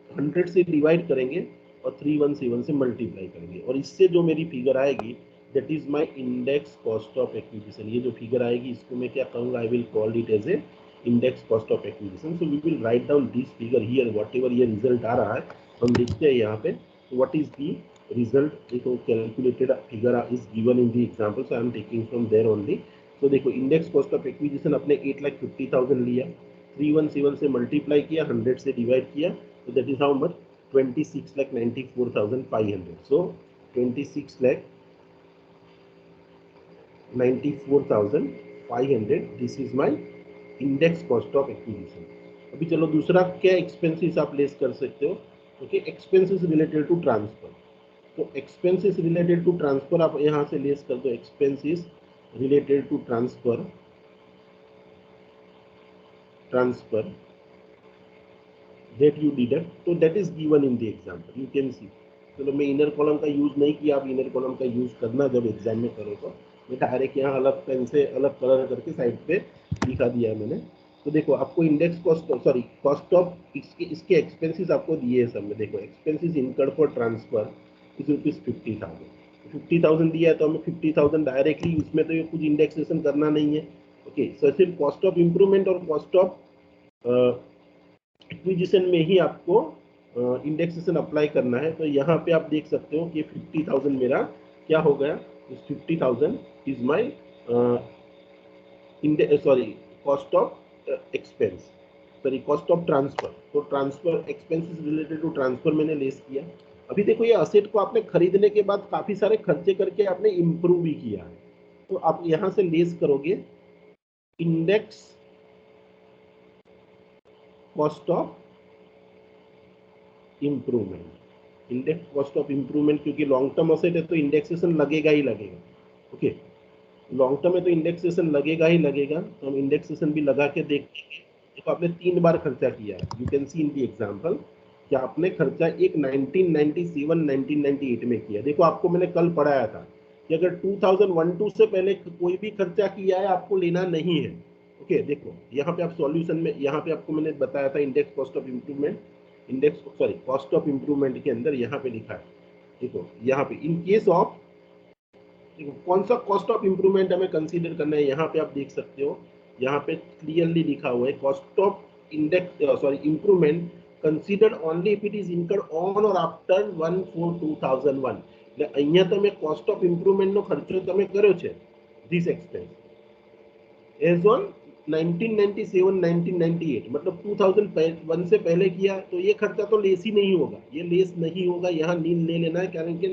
100 से डिवाइड करेंगे और 317 से मल्टीप्लाई करेंगे, और इससे जो मेरी फिगर आएगी that is my index cost of acquisition. ये जो फिगर आएगी इसको मैं क्या कहूँगा? I will call it as a index cost of acquisition. So we will write down this figure here, whatever ये रिजल्ट आ रहा है हम लिखते हैं यहाँ पे। What is the result? देखो calculated figure is given in the example, so I am taking from there only. तो देखो इंडेक्स कॉस्ट ऑफ एक्विजिशन अपने 8,50,000 लिया, 317 से मल्टीप्लाई किया, 100 से डिवाइड किया, so that is how much? 26,94,500. So 26,94,500, this is my index cost of acquisition. अभी चलो दूसरा क्या एक्सपेंसेस आप लेस कर सकते हो? Okay, expenses related to transfer. तो एक्सपेंसेस रिलेटेड टू ट्रांसफर आप यहाँ से लेस कर दो। Expenses related to transfer that you deduct, so that is given in the example, you can see। चलो मैं इनर कॉलम का यूज नहीं किया, आप इनर कॉलम का यूज करना जब एग्जाम में करो तो। मैं डायरेक्ट यहाँ अलग पेन से अलग कलर करके साइड पे लिखा दिया है मैंने। तो देखो आपको index cost, sorry cost of इसके एक्सपेंसेस आपको दिए हैं सब में। देखो expenses incurred for transfer is rupees 50,000। 50,000 दिया है तो हमें 50,000 डायरेक्टली, उसमें तो ये कुछ इंडेक्सेशन करना नहीं है। ओके, सो सिर्फ कॉस्ट ऑफ इम्प्रूवमेंट और कॉस्ट ऑफ एक्विजिशन में ही आपको इंडेक्सेशन अप्लाई करना है। तो यहाँ पे आप देख सकते हो कि 50,000 मेरा क्या हो गया, 50,000 is my sorry cost of expense, sorry cost of transfer. तो transfer expenses related to transfer मैंने लेस किया। अभी देखो ये असेट को आपने खरीदने के बाद काफी सारे खर्चे करके आपने इंप्रूव भी किया है, तो आप यहाँ से लेस करोगे index cost of improvement. Index cost of improvement, क्योंकि लॉन्ग टर्म असेट है तो इंडेक्सेशन लगेगा ही लगेगा। ओके, लॉन्ग टर्म में तो इंडेक्सेशन लगेगा ही लगेगा, तो हम इंडेक्सेशन भी लगा के देखेंगे। देखो आपने 3 बार खर्चा किया है, you can C in the example कि आपने खर्चा एक 1997 1998 में किया। देखो आपको मैंने कल पढ़ाया था कि अगर 2001-2 से पहले कोई भी खर्चा किया है आपको लेना नहीं है। ओके, देखो यहाँ पे आप सॉल्यूशन में, यहाँ पे आपको मैंने बताया था index cost of improvement, index sorry cost of improvement के अंदर यहाँ पे लिखा है। देखो यहाँ पे इन केस ऑफ, देखो कौन सा कॉस्ट ऑफ इम्प्रूवमेंट हमें कंसीडर करना है, यहाँ पे आप देख सकते हो, यहाँ पे क्लियरली लिखा हुआ है cost of index sorry improvement considered only if it is incurred on और आफ्टर 1/4/2001। એટલે અહીંયા તમે કોસ્ટ ઓફ ઇમ્પ્રુવમેન્ટ નો ખર્ચો તમે કર્યો છે, ધીસ એક્સપેન્સ एज ऑन 1997 1998, मतलब 2001 से पहले किया तो ये खर्चा तो लेस ही नहीं होगा, ये लेस नहीं होगा, यहाँ नील ले लेना है, कारण कि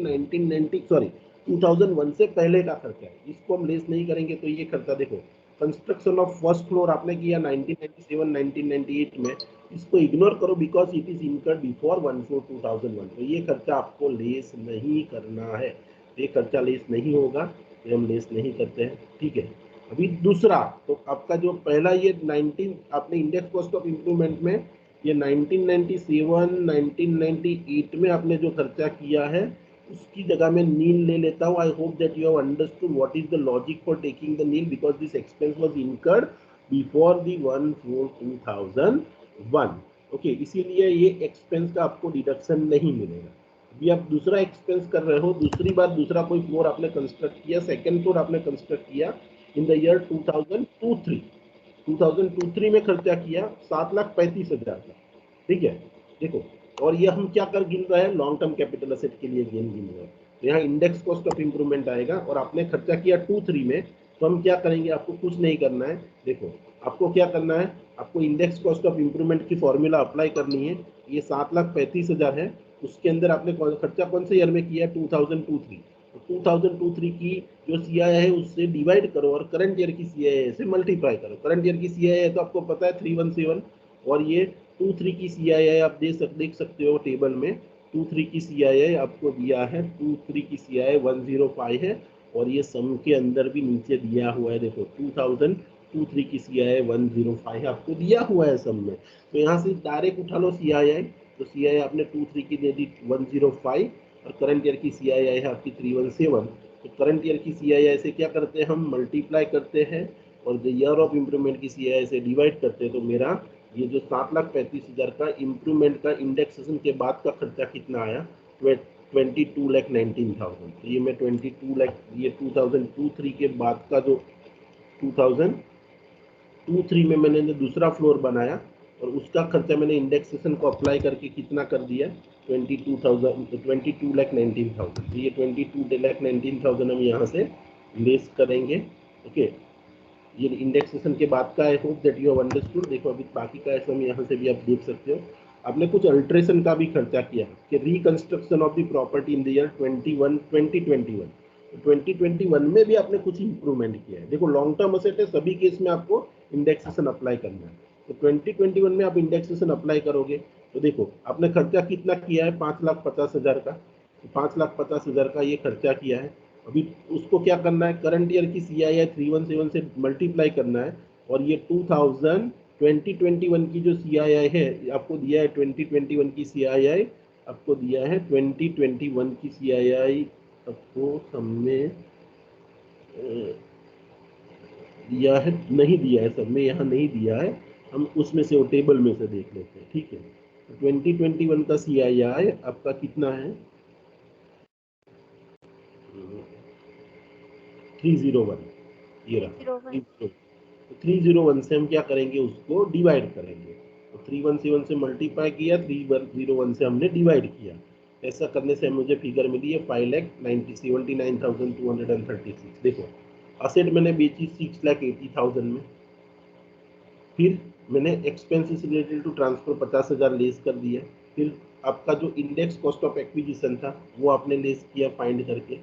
2001 से पहले का खर्चा है, इसको हम लेस नहीं करेंगे। तो ये खर्चा देखो कंस्ट्रक्शन ऑफ फर्स्ट फ्लोर आपने किया 1997 1998 में, इसको इग्नोर करो because it is incurred before 1/4/2001, तो ये खर्चा आपको लेस नहीं करना है, ये खर्चा लेस नहीं होगा, ये हम लेस नहीं करते हैं। ठीक है, अभी दूसरा, तो आपका जो पहला ये 19 आपने इंडेक्स कॉस्ट ऑफ इम्प्रूवमेंट में ये 1997 1998 में आपने जो खर्चा किया है उसकी जगह में नील ले लेता हूँ। I hope that you have understood what is the logic for taking the nil, because this expense was incurred before the 1/4/2001। Okay, इसीलिए ये एक्सपेंस का आपको डिडक्शन नहीं मिलेगा। अभी आप दूसरा एक्सपेंस कर रहे हो, दूसरी बार दूसरा कोई फ्लोर आपने कंस्ट्रक्ट किया, सेकंड फ्लोर आपने कंस्ट्रक्ट किया इन द ईयर 2002-3 में खर्चा किया 7,35,000 का। ठीक है, देखो, और ये हम क्या कर गिन रहे हैं, लॉन्ग टर्म कैपिटल असेट के लिए गिन रहे हैं। तो यहाँ इंडेक्स कॉस्ट ऑफ इम्प्रूवमेंट आएगा, और आपने खर्चा किया 2-3 में, तो हम क्या करेंगे, आपको कुछ नहीं करना है। देखो आपको क्या करना है, आपको इंडेक्स कॉस्ट ऑफ इम्प्रूवमेंट की फॉर्मूला अप्लाई करनी है। ये 7,35,000 है, उसके अंदर आपने खर्चा कौन से ईयर में किया है, 2002-3, 2002-3 की जो CII है उससे डिवाइड करो और करंट ईयर की CII से मल्टीप्लाई करो। करंट ईयर की CII है तो आपको पता है 317, और ये 23 की CII आप देख सकते हो टेबल में, 23 की CII आपको दिया है, 23 की CII 105 है, और ये सम के अंदर भी नीचे दिया हुआ है, देखो 2023 की CII 105 आपको दिया हुआ है सम में। तो यहाँ से डायरेक्ट उठा लो CII, तो CII आपने 23 की दे दी 105, और करंट ईयर की CII है आपकी 317। तो करंट ईयर की CII से क्या करते हैं, हम मल्टीप्लाई करते हैं और द ईयर ऑफ इम्प्रूवमेंट की CII से डिवाइड करते हैं। तो मेरा ये जो 7,35,000 का इम्प्रूवमेंट का इंडेक्सेशन के बाद का खर्चा कितना आया, 22,19,000। तो ये मैं 22 लाख, ये 2002-3 के बाद का जो 2002-3 में मैंने जो दूसरा फ्लोर बनाया और उसका खर्चा मैंने इंडेक्सेशन को अप्लाई करके कितना कर दिया, 22,19,000। तो ये 22,19,000 हम यहाँ से लेस करेंगे। ओके, ये इंडेक्सेशन के बाद का, आई hope that you have understood. देखो अभी बाकी का ऐसा हम यहाँ से भी आप देख सकते हो, आपने कुछ अल्ट्रेशन का भी खर्चा किया कि reconstruction of the property in the year 2021। 2021 में भी आपने कुछ इंप्रूवमेंट किया है। देखो लॉन्ग टर्म असेट है, सभी केस में आपको इंडेक्सेशन अप्लाई करना है। तो 2021 में आप इंडेक्सेशन अप्लाई करोगे तो देखो आपने खर्चा कितना किया है, 5,50,000 का, 5,50,000 का ये खर्चा किया है। अभी उसको क्या करना है, करंट ईयर की CII 317 से मल्टीप्लाई करना है, और ये 2021 की जो CII है आपको दिया है, 2021 की CII आपको दिया है, 2021 की CII आपको सबने दिया है, नहीं दिया है सब में, यहाँ नहीं दिया है, हम उसमें से वो टेबल में से देख लेते हैं। ठीक है, 2021 का CII आपका कितना है, 301, ये रहा 01। 301। तो 301 से हम क्या करेंगे, उसको डिवाइड करेंगे। तो 317 से मल्टीप्लाई किया, 301 से हमने डिवाइड किया। ऐसा करने से मुझे फिगर मिली है 5,79,236। देखो असेट मैंने बेची 6,80,000 में, फिर मैंने expenses related to transfer 50,000 less कर दिया। फिर आपका जो इंडेक्स कॉस्ट ऑफ एक्विजिशन था वो आपने लेस किया फाइंड करके।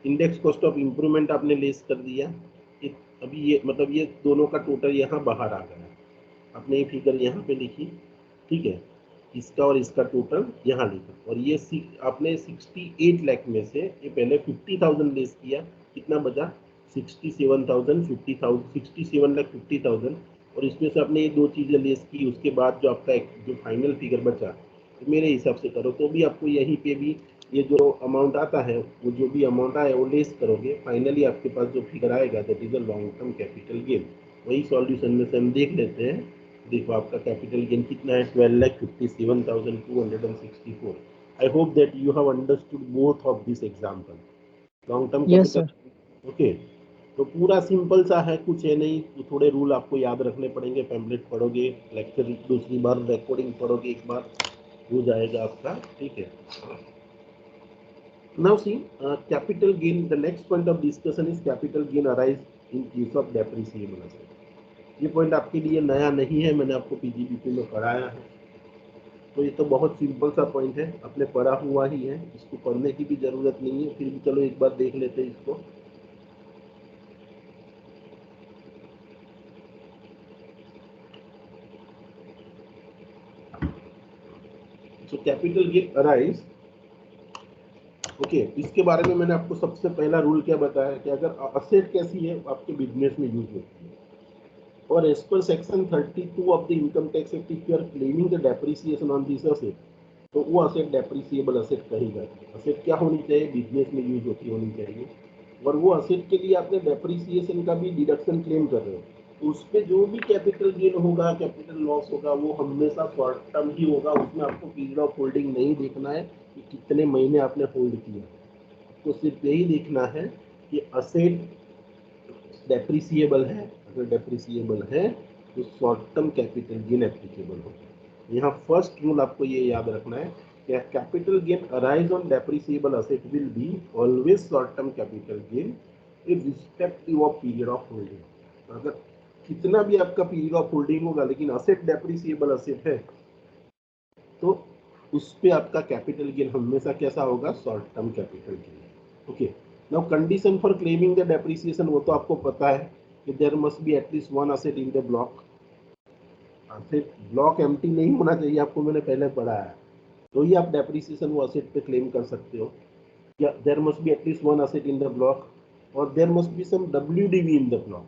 इंडेक्स कॉस्ट ऑफ इम्प्रूवमेंट आपने लेस कर दिया। अभी ये मतलब ये दोनों का टोटल यहाँ बाहर आ गया। आपने ये फिगर यहाँ पे लिखी, ठीक है, इसका और इसका टोटल यहाँ लिखा। और ये आपने 68 लाख में से ये पहले 50,000 लेस किया, कितना बचा 67,50,000 और इसमें से आपने ये दो चीज़ें लेस की। उसके बाद जो आपका जो फाइनल फिगर बचा, तो मेरे हिसाब से करो तो भी आपको यहीं पे भी ये जो अमाउंट आता है, वो जो भी अमाउंट आए वो लेस करोगे, फाइनली आपके पास जो फिगर आएगा that is a long term capital gain. वही सॉल्यूशन में से हम देख लेते हैं। देखो आपका कैपिटल गेन कितना है, 12,57,264। आई hope that you have understood both of this example. Long term capital, okay. तो पूरा सिंपल सा है, कुछ है नहीं। तो थोड़े रूल आपको याद रखने पड़ेंगे, पैम्पलेट पढ़ोगे, लेक्चर दूसरी बार रिकॉर्डिंग पढ़ोगे, एक बार हो जाएगा आपका, ठीक है। Now see, capital gain, the next point of discussion is capital gain arise in case of depreciable asset. ये पॉइंट आपके लिए नया नहीं है, मैंने आपको पीजीबीपी में पढ़ाया है। तो ये तो बहुत सिंपल सा पॉइंट है, आपने पढ़ा हुआ ही है, इसको पढ़ने की भी जरूरत नहीं है। फिर भी चलो एक बार देख लेते हैं इसको। So capital gain arise, okay. इसके बारे में मैंने आपको सबसे पहला रूल क्या बताया कि अगर असेट कैसी है आपके बिजनेस में यूज होती है, और as per section 32 of the income tax act if you are claiming the depreciation on this asset, तो वो असेट डेप्रिसिएबल असेट कही जाती है। असेट क्या होनी चाहिए, बिजनेस में यूज होनी चाहिए। और वो असेट के लिए आपने डेप्रिसिएशन का भी डिडक्शन क्लेम कर रहे हो, तो उस पर जो भी कैपिटल गेन होगा, कैपिटल लॉस होगा, वो हमेशा शॉर्ट टर्म ही होगा। उसमें आपको पीरियड ऑफ होल्डिंग नहीं देखना है कि कितने महीने आपने होल्ड किया, तो सिर्फ यही देखना है कि असेट डेप्रिसिएबल है। अगर डेप्रिसिएबल है तो short term capital gain applicable होगा। यहाँ फर्स्ट रूल आपको ये याद रखना है कि capital gain arise on depreciable asset will be always short term capital gain irrespective of period of holding. अगर कितना भी आपका पीरियड ऑफ होल्डिंग होगा लेकिन असेट डेप्रिसिएबल असेट है, तो उस पे आपका कैपिटल गेन हमेशा कैसा होगा, short term capital gain. Okay, now condition for claiming the depreciation, वो तो आपको पता है कि there must be at least one asset in the block. Asset block empty नहीं होना चाहिए, आपको मैंने पहले पढ़ाया, तो ही आप डेप्रिसिएशन वो असेट पे क्लेम कर सकते हो। या there must be at least one asset in the block, or there must be some WDV in the block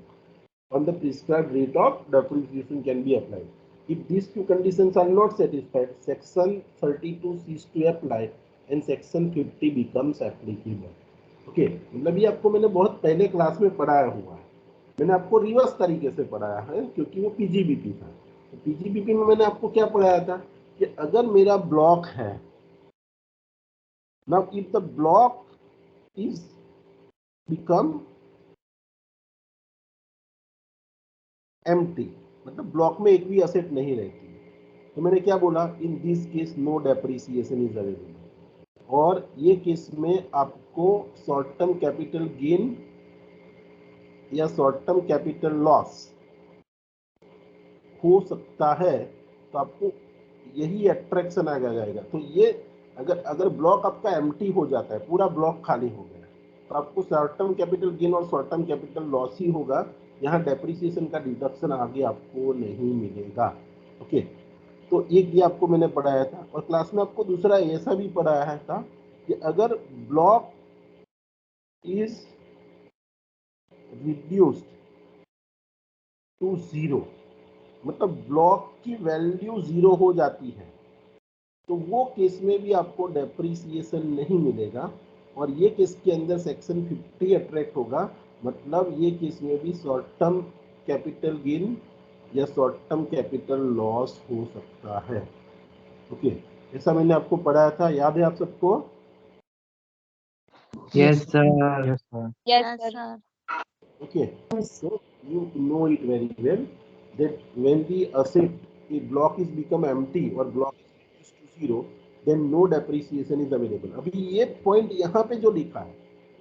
on the prescribed rate of depreciation can be applied. If these two conditions are not satisfied, section 32 cease to apply and section 50 becomes applicable. Okay, मतलब ये आपको मैंने बहुत पहले क्लास में पढ़ाया हुआ है, मैंने आपको रिवर्स तरीके से पढ़ाया है क्योंकि वो पीजीबीपी था। तो पीजीबीपी में मैंने आपको क्या पढ़ाया था कि अगर मेरा ब्लॉक है, now if the block is become empty, मतलब ब्लॉक में एक भी असेट नहीं रहती, तो मैंने क्या बोला, in this case no depreciation is available. और ये केस में आपको शॉर्ट टर्म कैपिटल गेन या शॉर्ट टर्म कैपिटल लॉस हो सकता है, तो आपको यही अट्रैक्शन आ जाएगा। तो ये अगर ब्लॉक आपका एम्प्टी हो जाता है, पूरा ब्लॉक खाली हो गया, तो आपको शॉर्ट टर्म कैपिटल गेन और शॉर्ट टर्म कैपिटल लॉस ही होगा। यहाँ डेप्रिसिएशन का डिडक्शन आगे आपको नहीं मिलेगा। ओके, तो एक ये आपको मैंने पढ़ाया था, और क्लास में आपको दूसरा ऐसा भी पढ़ाया था कि अगर block is reduced to zero, मतलब ब्लॉक की वैल्यू जीरो हो जाती है, तो वो केस में भी आपको डेप्रिसिएशन नहीं मिलेगा। और ये केस के अंदर सेक्शन 50 अट्रैक्ट होगा, मतलब ये केस में भी शॉर्ट टर्म कैपिटल गेन या शॉर्ट टर्म कैपिटल लॉस हो सकता है। ओके, ऐसा मैंने आपको पढ़ाया था, याद है आप सबको? Yes, sir. Yes, sir. Yes, sir. Okay, तो you know it very well that when the asset, a block is become empty or block is reduced to zero, then no depreciation is available. अभी ये पॉइंट यहाँ पे जो लिखा है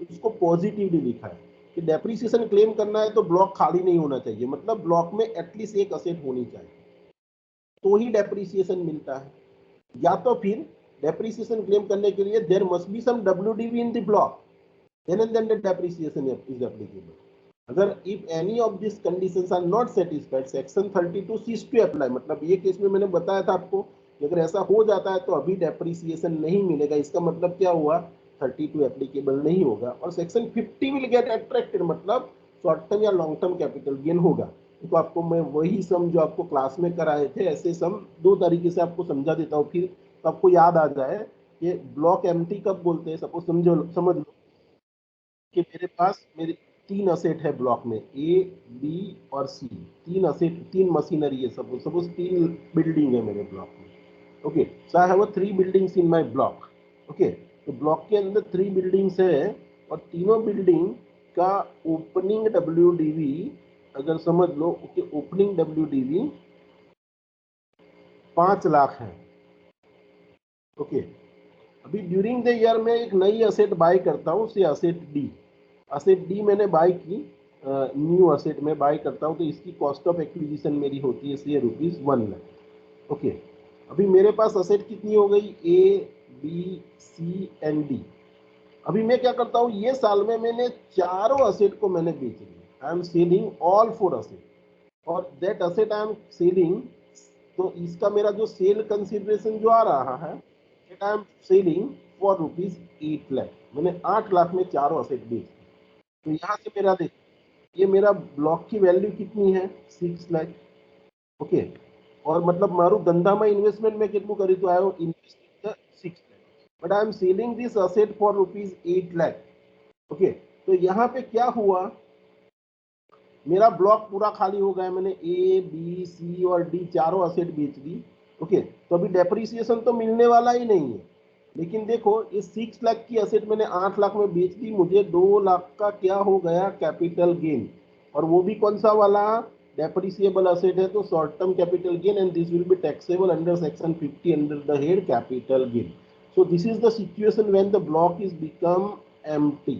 उसको पॉजिटिवली लिखा है कि डेप्रिसिएशन क्लेम करना है तो ब्लॉक खाली नहीं होना चाहिए, मतलब ब्लॉक में एटलीस्ट एक असेट होनी चाहिए तो ही डेप्रिसिएशन मिलता है, या तो फिर डेप्रिसिएशन क्लेम करने के लिए there must be some WDV in the block, then and then the depreciation is applicable. अगर if any of these conditions are not satisfied, section 32 cease to apply, मतलब ये केस में मैंने बताया था आपको कि अगर ऐसा हो जाता है तो अभी डेप्रिसिएशन नहीं मिलेगा, इसका मतलब क्या हुआ 32 एप्लीकेबल नहीं होगा और सेक्शन 50 विल गेट अट्रैक्टेड, मतलब शॉर्ट टर्म या लॉन्ग टर्म कैपिटल गेन होगा। तो आपको मैं वही सम जो आपको क्लास में कराए थे ऐसे सम दो तरीके से आपको समझा देता हूँ, फिर तो आपको याद आ जाए कि ब्लॉक एम्प्टी कब बोलते हैं। सपोज समझ लो कि मेरे पास मेरे तीन असेट है ब्लॉक में, ए बी और सी, तीन असेट, तीन मशीनरी है, सपोज तीन बिल्डिंग है मेरे ब्लॉक में। Okay, so I have 3 buildings in my block. Okay, तो ब्लॉक के अंदर 3 बिल्डिंग्स है और तीनों बिल्डिंग का ओपनिंग डब्ल्यूडीवी अगर समझ लो कि ओपनिंग डब्ल्यूडीवी 5 लाख है। ओके, अभी ड्यूरिंग द ईयर में एक नई असेट बाय करता हूँ, से असेट डी मैंने बाय की, न्यू असेट में बाय करता हूँ तो इसकी कॉस्ट ऑफ एक्विजिशन मेरी होती है से ₹1 लाख। ओके, अभी मेरे पास असेट कितनी हो गई, A B C and D. अभी मैं क्या करता हूँ, ये साल में मैंने चारों असेट को मैंने बेच दिया, I am selling all 4 asset और that asset I am selling, तो इसका मेरा जो सेल कंसिडरेशन जो आ रहा है that I am selling for ₹8 lakh. मैंने 8 लाख में चारों असेट बेच दी। तो यहाँ से मेरा देख, ये मेरा ब्लॉक की वैल्यू कितनी है 6 लाख। ओके, और मतलब मारू धंधा में इन्वेस्टमेंट में कितनु करी तो आयो invest 6 lakh, but I am selling this asset for ₹8 lakh. Okay, तो यहाँ पे क्या हुआ, मेरा ब्लॉक पूरा खाली हो गया, मैंने ए बी सी और डी चारों असेट बेच दी। ओके, तो अभी डेप्रिसिएशन तो मिलने वाला ही नहीं है, लेकिन देखो ये 6 लाख की असेट मैंने 8 लाख में बेच दी, मुझे 2 लाख का क्या हो गया कैपिटल गेन, और वो भी कौन सा वाला डेप्रिसिएबल असेट है, तो short term capital gain, and this will be taxable under section 50 under the head capital gain. So this is the situation when the block is become empty.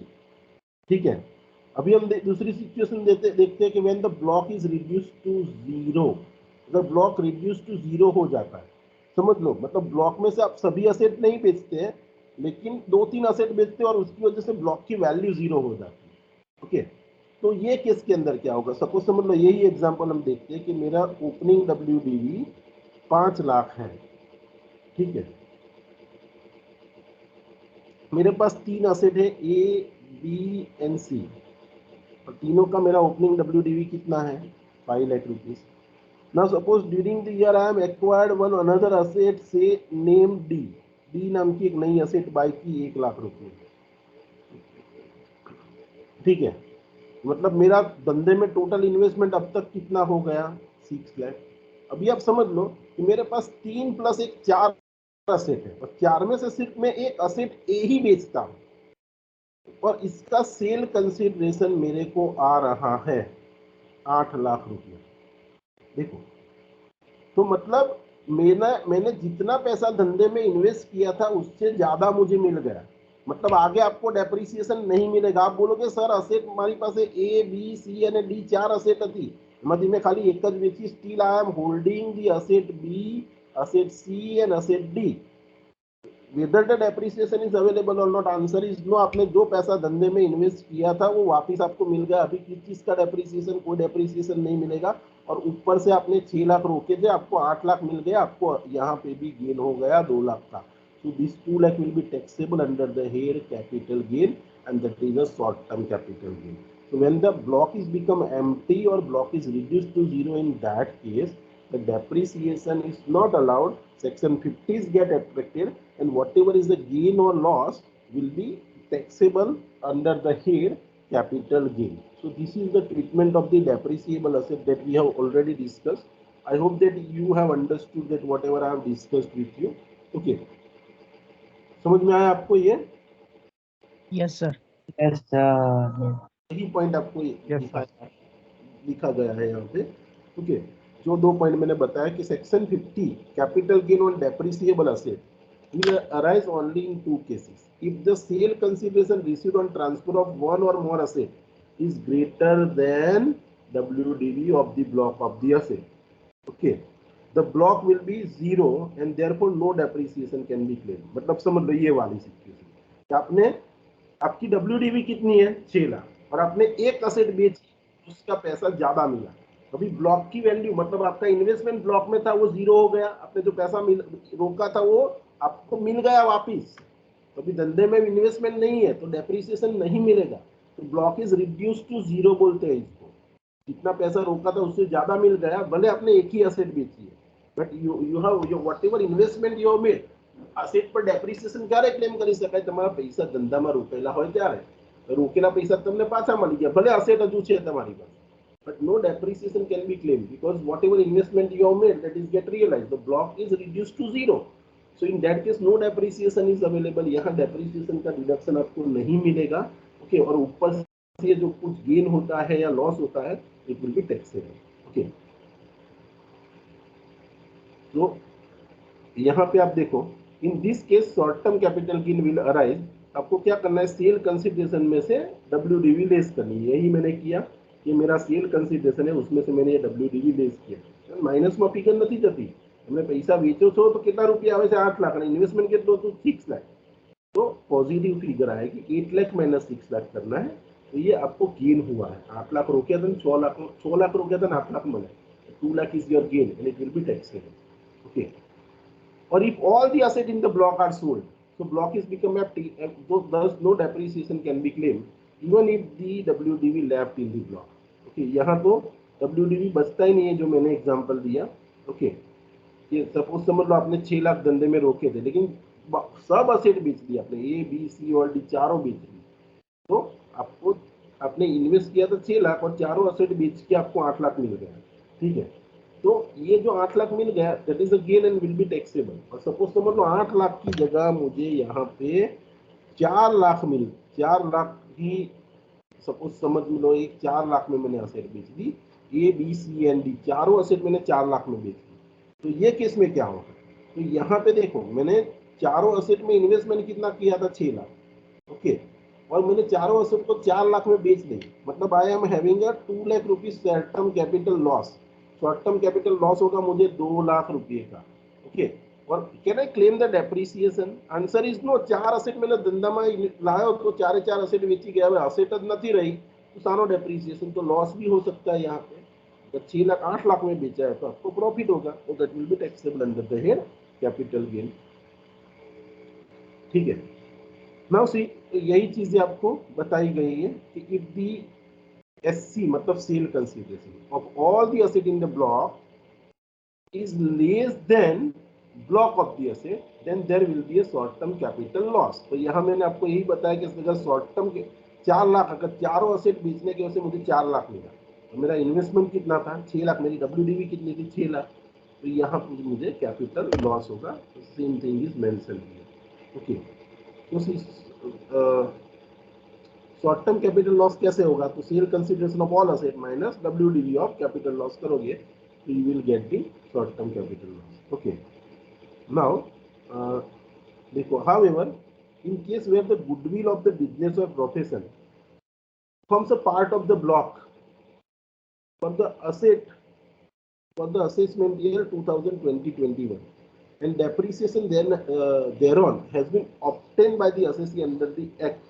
ठीक है, अभी हम दूसरी सिचुएशन देखते हैं कि when the block is reduced to zero. अगर ब्लॉक रिड्यूस टू जीरो हो जाता है, समझ लो मतलब ब्लॉक में से आप सभी असेट नहीं बेचते हैं लेकिन 2-3 असेट बेचते हैं और उसकी वजह से ब्लॉक की वैल्यू जीरो हो जाती है। ओके, तो ये केस के अंदर क्या होगा, सपोज समझ लो यही एग्जांपल हम देखते हैं कि मेरा ओपनिंग डब्ल्यूडीवी 5 लाख है। ठीक है, मेरे पास 3 असेट है ए बी एंड सी और तीनों का मेरा ओपनिंग डब्ल्यूडीवी कितना है 5 lakh rupees. Now suppose during the year I am acquired one another asset से नेम डी, डी नाम की एक नई असेट बाय की 1 लाख रुपए। ठीक है, मतलब मेरा धंधे में टोटल इन्वेस्टमेंट अब तक कितना हो गया 6 लाख। अभी आप समझ लो कि मेरे पास 3 + 1 4 असेट है और 4 में से सिर्फ मैं एक असेट ए ही बेचता हूँ और इसका सेल कंसिडरेशन मेरे को आ रहा है 8 लाख रुपया। देखो, तो मतलब मैंने जितना पैसा धंधे में इन्वेस्ट किया था उससे ज्यादा मुझे मिल गया, मतलब आगे आपको डेप्रिसिएशन नहीं मिलेगा। आप बोलोगे सर असेट हमारी पास A B C and D 4 asset थी, मतलब में खाली एक बेची, still I am holding the asset B, asset C and asset D, whether the depreciation is available or not, answer is no. आपने जो पैसा धंधे में इन्वेस्ट किया था वो वापस आपको मिल गया, अभी किस चीज का डेप्रिसिएशन, कोई डेप्रिसिएशन नहीं मिलेगा। और ऊपर से आपने 6 लाख रोके थे, आपको 8 लाख मिल गया, आपको यहाँ पे भी गेन हो गया 2 लाख का। So this 2 lakh will be taxable under the head capital gain and that is a short term capital gain. So when the block is become empty or block is reduced to zero, in that case the depreciation is not allowed, section 50s get attracted and whatever is the gain or loss will be taxable under the head capital gain. So this is the treatment of the depreciable asset that we have already discussed. I hope that you have understood that whatever I have discussed with you. Okay, समझ में आया आपको ये? Yes sir. Yes sir. यही पॉइंट आपको Yes, दिखाया, लिखा गया है यहाँ पे। ओके, जो 2 पॉइंट मैंने बताया कि section 50 capital gain on depreciable asset will arise only in 2 cases. If the sale consideration received on transfer of one or more asset is greater than WDV of the block of the asset. Okay, the block will be zero and therefore no depreciation can be claimed. मतलब समझ लो ये वाली सिचुएशन कि आपने आपकी WDV कितनी है 6 लाख और आपने एक असेट बेची, उसका पैसा ज्यादा मिला। अभी ब्लॉक की वैल्यू मतलब आपका इन्वेस्टमेंट ब्लॉक में था वो जीरो हो गया, आपने जो पैसा रोका था वो आपको मिल गया वापिस। अभी धंधे में इन्वेस्टमेंट नहीं है तो डेप्रिसिएशन नहीं मिलेगा, तो block is reduce to zero बोलते हैं इसको। जितना पैसा रोका था उससे ज्यादा मिल गया, भले आपने एक ही असेट बेची है, but you have whatever investment you have made, asset પર ડેપ્રિસિએશન ક્યારે ક્લેમ કરી શકાય? તમારા પૈસા ધંધામાં રોકેલા હોય ત્યારે, રોકેલા પૈસા તમને પાછા મળી ગયા, ભલે અસેટ હજુ છે તમારી પાસે, but no depreciation can be claimed because whatever investment you have made that is get realized, the block is reduced to zero, so in that case no depreciation is available. यहाँ depreciation का डिडक्शन आपको नहीं मिलेगा। ओके, और ऊपर से जो कुछ गेन होता है या लॉस होता है it will be taxable. Okay, तो यहाँ पे आप देखो इन this case short term capital gain will arise. आपको क्या करना है, सेल कंसिडरेशन में से WDV लेस करनी है। यही मैंने किया, ये मेरा सेल कंसिडरेशन है उसमें से मैंने ये WDV लेस किया। माइनस में फिगर नहीं जती, हमने पैसा बेचो छो तो कितना रुपया आवे છે 8 लाख અને इन्वेस्टमेंट કેટલો તો 6 लाख, तो पॉजिटिव फिगर आएगी 8 लाख माइनस 6 लाख करना है। तो ये आपको गेन हुआ है, 8 लाख रोके थे 6 लाख रोके थे 8 लाख मिले, 2 lakh is your gain and it will be taxable. Okay, or if all the asset in the block are sold, so block is become empty, thus no depreciation can be claimed even if the WDV left in the block. Okay, यहाँ तो WDV बचता ही नहीं है जो मैंने एग्जांपल दिया। ओके, ये सपोज समझ लो आपने 6 लाख धंधे में रोके थे लेकिन सब असेट बेच दिया आपने, A B C और D चारों बेच दिए, तो आपको आपने इन्वेस्ट किया था 6 लाख और चारों असेट बेच के आपको 8 लाख मिल गया। ठीक है, तो ये जो 8 लाख मिल गया that is a gain and will be taxable. और सपोज समझ लो 8 लाख की जगह मुझे यहाँ पे 4 लाख 4 लाख की सपोज समझ लो, एक 4 लाख में मैंने असेट बेच दी, A B C and D चारों असेट मैंने 4 लाख में बेच दी, तो ये केस में क्या होगा? तो यहाँ पे देखो मैंने चारों असेट में इन्वेस्टमेंट कितना किया था 6 लाख। ओके, और मैंने चारों असेट को 4 लाख में बेच दी, मतलब I am having a 2 lakh rupees short term capital loss. Short term capital loss होगा मुझे 2 लाख रुपए का। ओके, और can I claim the depreciation? Answer is no. 4 asset मैंने धंधा में लाया तो 4 असेट बेची गया, असेट नहीं रही तो सानो डेप्रिसिएशन, तो लॉस भी हो सकता है। यहाँ पे तो 6 लाख 8 लाख में बेचा है तो आपको प्रॉफिट होगा, तो that will be taxable under the head capital gain. ठीक है, नाउ सी यही चीजें आपको बताई गई है कि इफ दी SC मतलब cell consideration of all the asset in the block is less than block of the asset, then there will be a short term capital loss। तो यहाँ मैंने आपको यही बताया कि अगर शॉर्ट टर्म के 4 लाख, अगर चारों असेट बेचने की वजह से मुझे 4 लाख मिला, तो मेरा इन्वेस्टमेंट कितना था 6 लाख, मेरी WDV कितनी थी 6 लाख, तो यहाँ पर मुझे कैपिटल लॉस होगा। Same thing is mention here. Okay, तो शॉर्ट टर्म कैपिटल लॉस कैसे होगा? तो sale consideration of all asset minus WDV of capital loss करोगे तो you will get the short term capital loss. Okay, now देखो however in case where the goodwill of the business or profession forms a part of the block for the asset for the assessment year 2020-21 and depreciation then thereon has been obtained by the assessee under the act,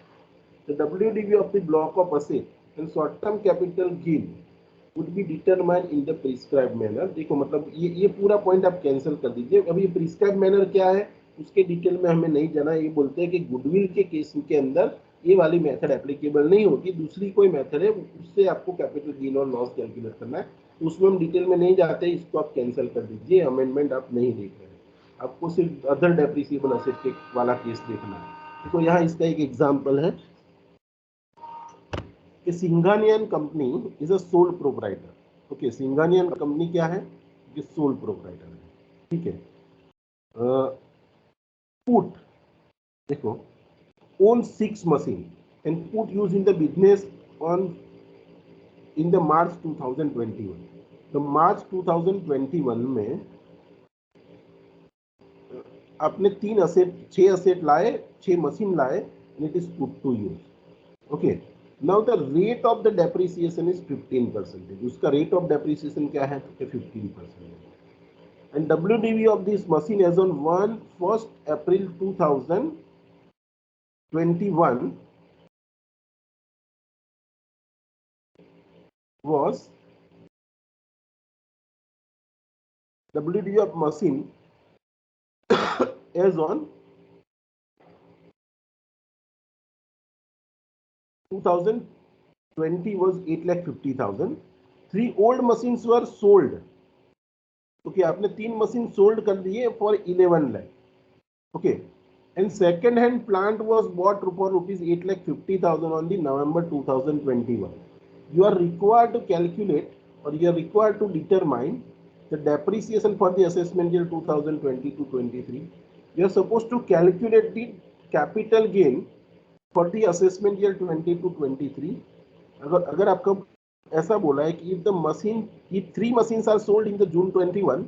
the WDV of the block of asset and short-term capital gain would be determined in the prescribed manner। देखो मतलब ये पूरा पॉइंट आप कैंसिल कर दीजिए। अभी प्रिस्क्राइब मैनर क्या है उसके डिटेल में हमें नहीं जाना। ये बोलते हैं कि गुडविल के केस के अंदर ये वाली मेथड एप्लीकेबल नहीं होती, दूसरी कोई मेथड है उससे आपको कैपिटल गेन और लॉस कैलकुलेट करना है, उसमें हम डिटेल में नहीं जाते, इसको आप कैंसिल कर दीजिए। अमेंडमेंट आप नहीं देख रहे हैं, आपको सिर्फ अदर डेप्रिसिएबल एसेट के वाला केस देखना है। तो यहाँ इसका एक एग्जाम्पल है कि Singhanian company is a sole proprietor. Okay, Singhanian company क्या है? ये सोल प्रोप्राइटर है। ठीक है, पुट देखो own 6 machine and put use in the business on in the March 2021. तो मार्च 2021 में आपने 6 असेट लाए, 6 मशीन लाए, and it is put to use. Okay, now the rate of the depreciation is 15%. उसका रेट ऑफ डेप्रिसिएशन क्या है? तो 15%. And WDV of this machine as on 1st April 2021 was WDV of machine as on 2020 was 8,50,000. 3 old machines were sold. Okay, आपने 3 मशीन सोल्ड कर दिए for 11 lakh. Okay, and second hand plant was bought for rupees 8,50,000 on the November 2021. You are required to calculate, or you are required to determine the depreciation for the assessment year 2020 to 23. You are supposed to calculate the capital gain for the assessment year 20 to 23. अगर आपको ऐसा बोला है कि if 3 machines are sold in the June 21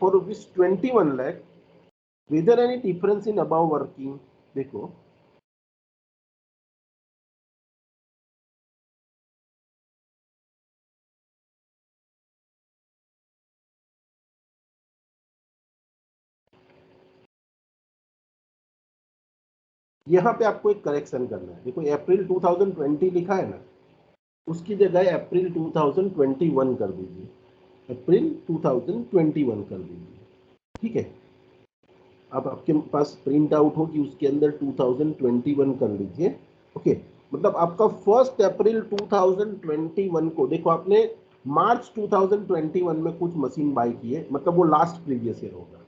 for rupees 21 lakh, whether any difference in above working. देखो, यहाँ पे आपको एक करेक्शन करना है. देखो, अप्रैल 2020 लिखा है ना, उसकी जगह अप्रैल 2021 कर दीजिए. अप्रैल 2021 कर दीजिए. ठीक है, अब आपके पास प्रिंट आउट हो कि उसके अंदर 2021 कर लीजिए. ओके, मतलब आपका 1 अप्रैल 2021 को, देखो आपने मार्च 2021 में कुछ मशीन बाय किए, मतलब वो लास्ट प्रीवियस ईयर होगा.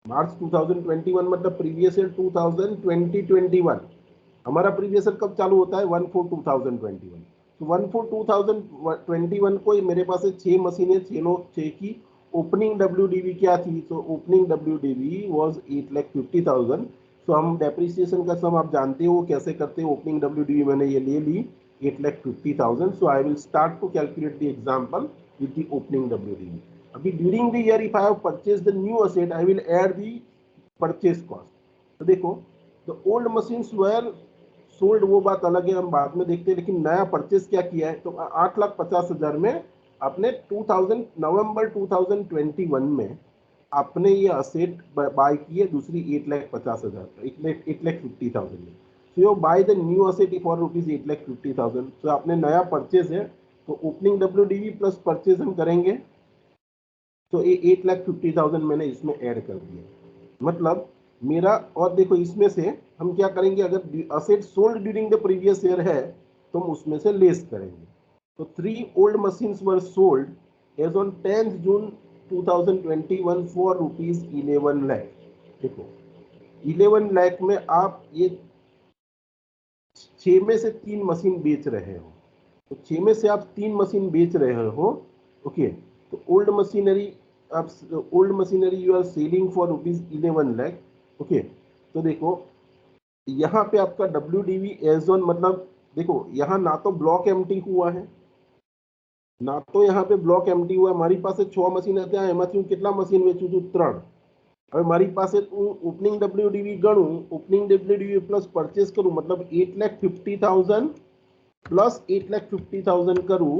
मार्च 2021 मतलब प्रीवियस ईयर 2020-21. हमारा प्रीवियस ईयर कब चालू होता है? 1/4/2021. तो 1/4/2021 को मेरे पास 6 मशीनें, 6 की ओपनिंग WDV क्या थी? तो ओपनिंग WDV वाज 8,50,000. सो हम डेप्रिसिएशन का सम आप जानते हो कैसे करते हैं. ओपनिंग WDV मैंने ये ले ली 8,50,000. So I will start to calculate the example with the opening WDV. अभी during the year if I have purchase the new asset, I will add the purchase cost. तो देखो, the old machines were sold, वो बात अलग है, हम बाद में देखते हैं. लेकिन नया परचेज क्या किया है? तो 8,50,000 में आपने नवंबर 2021 में आपने ये असेट बाय की है. दूसरी 8,50,000, 8,50,000 में. So you by the new asset for rupees 8,50,000. तो आपने नया परचेज है, तो ओपनिंग WDV प्लस परचेज हम करेंगे. तो ये 8,50,000 मैंने इसमें ऐड कर दिया. मतलब मेरा, और देखो इसमें से हम क्या करेंगे, अगर asset sold during the previous year है तो हम उसमें से लेस करेंगे. तो 3 old machines were sold as on 10th June 2021 for rupees 11 lakh. देखो 11 लाख में आप ये 6 में से 3 मशीन बेच रहे हो. तो 6 में से आप 3 मशीन बेच रहे हो. ओके, तो old machinery you are selling for rupees 11 lakh. Okay, तो देखो यहाँ पे आपका WDV एज ऑन, मतलब देखो यहाँ ना तो ब्लॉक एम्प्टी हुआ है, ना तो यहाँ पे ब्लॉक एम्प्टी हुआ है. हमारी पास 6 मशीन હતા, એમાંથી હું કેટલા મશીન વેચું છું? 3. હવે મારી પાસે ઓપનિંગ WDV ગણું, ઓપનિંગ WDV પ્લસ પરચેસ કરું, मतलब 8,50,000 प्लस 8,50,000 करूं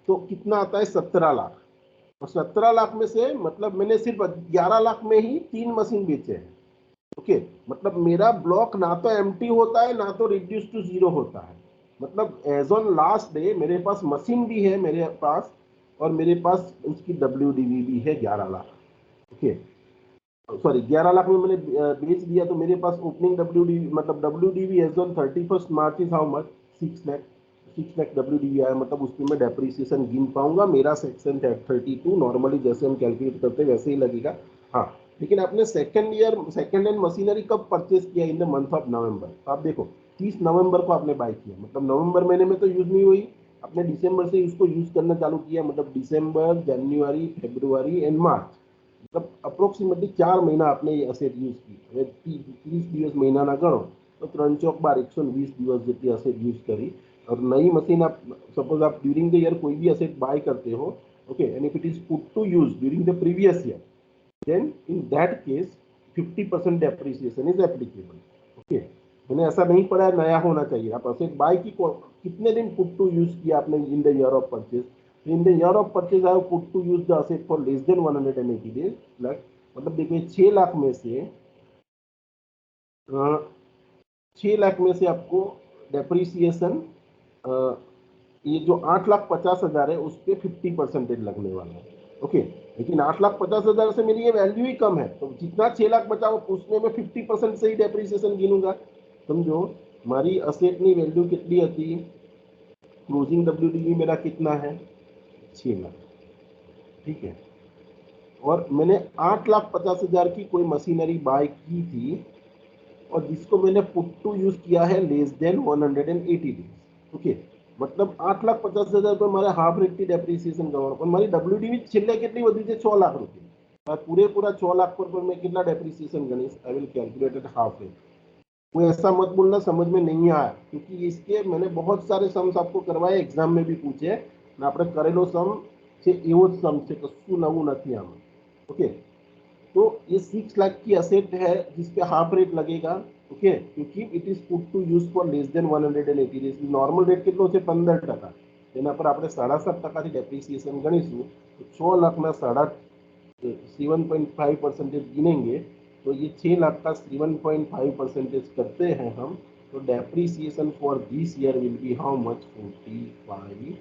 तो कितना आता है? 17 लाख. और 17 लाख में से मतलब मैंने सिर्फ 11 लाख में ही 3 मशीन बेचे हैं. ओके, मतलब मेरा ब्लॉक ना तो एम्प्टी होता है, ना तो रिड्यूस टू 0 होता है. मतलब एज ऑन लास्ट डे मेरे पास मशीन भी है मेरे पास, और मेरे पास उसकी WDV भी है 11 लाख. ओके, सॉरी 11 लाख में मैंने बेच दिया, तो मेरे पास ओपनिंग WDV, मतलब WDV as on 31st March is how much? 6 lakh. 6 lakh WDV आया, मतलब उसमें मैं डेप्रिसिएशन गिन पाऊंगा. मेरा सेक्शन 32 नॉर्मली जैसे हम कैलकुलेट करते हैं वैसे ही लगेगा. हाँ, लेकिन आपने सेकेंड हैंड मशीनरी कब परचेज किया? In the month of November. तो आप देखो 30 नवंबर को आपने बाय किया, मतलब नवंबर महीने में तो यूज नहीं हुई, आपने दिसंबर से उसको यूज करना चालू किया. मतलब दिसंबर, जनवरी, फरवरी एंड मार्च, मतलब अप्रोक्सिमेटली 4 महीना आपने ये असेट यूज की. હવે 30 દિવસ મહિનાના ગણો તો 3 ચોક 12, 120 દિવસ જેટલી અસેટ યુઝ કરી. और नई मशीन आप सपोज आप ड्यूरिंग द ईयर कोई भी असेट बाय करते हो, okay, and if it is put to use during the previous year, then in that case 50% depreciation is applicable. Okay, मैंने ऐसा नहीं पढ़ा है नया होना चाहिए। आप असेट बाय की कितने दिन पुट टू यूज किया आपने in the year of purchase, in the year of purchase I have put to use the asset for less than 180 days, मतलब देखिए 6 लाख में से 6 लाख में से आपको डेप्रिसिएशन ये जो 8,50,000 है उस पर 50% लगने वाला है। ओके, लेकिन 8,50,000 से मेरी ये वैल्यू ही कम है, तो जितना 6 लाख बचा उसमें मैं 50% से ही डेप्रिसिएशन गिनूंगा। समझो हमारी असेट की वैल्यू कितनी होती है, क्लोजिंग डब्ल्यूडीवी मेरा कितना है 6 लाख, ठीक है, और मैंने 8,50,000 की कोई मशीनरी बाय की थी और जिसको मैंने पुट टू यूज किया है लेस देन 180 डेज। ओके, मतलब 8,50,000 पर हमारे हाफ रेट की डेप्रिसिएशन कवर, पर हमारी डब्ल्यूडीवी छिल्ले कितनी होती थी 6 लाख रुपए, पूरा 6 लाख पर मैं कितना depreciation Ganesh, I will calculate eight half rate. कोई ऐसा मत बोलना समझ में नहीं आया, क्योंकि इसके मैंने बहुत सारे सम्स आपको करवाए, एग्जाम में भी पूछे ना, આપણે કરેલો સમ છે એવો જ સમ છે, કશું નવું નથી આમાં। ઓકે, तो ये 6 लाख की असेट है जिसपे हाफ रेट लगेगा। ओके, क्योंकि it is put to use for less than 180 days. Normal rate કેટલો છે 15%, તેના પર આપણે 7.5% डेप्रिसिएशन ગણીશું तो 6 લાખના 7.5% गिनेंगे, तो ये 6 लाख का 7.5% करते हैं हम, तो depreciation for this year will be how much, 45,000।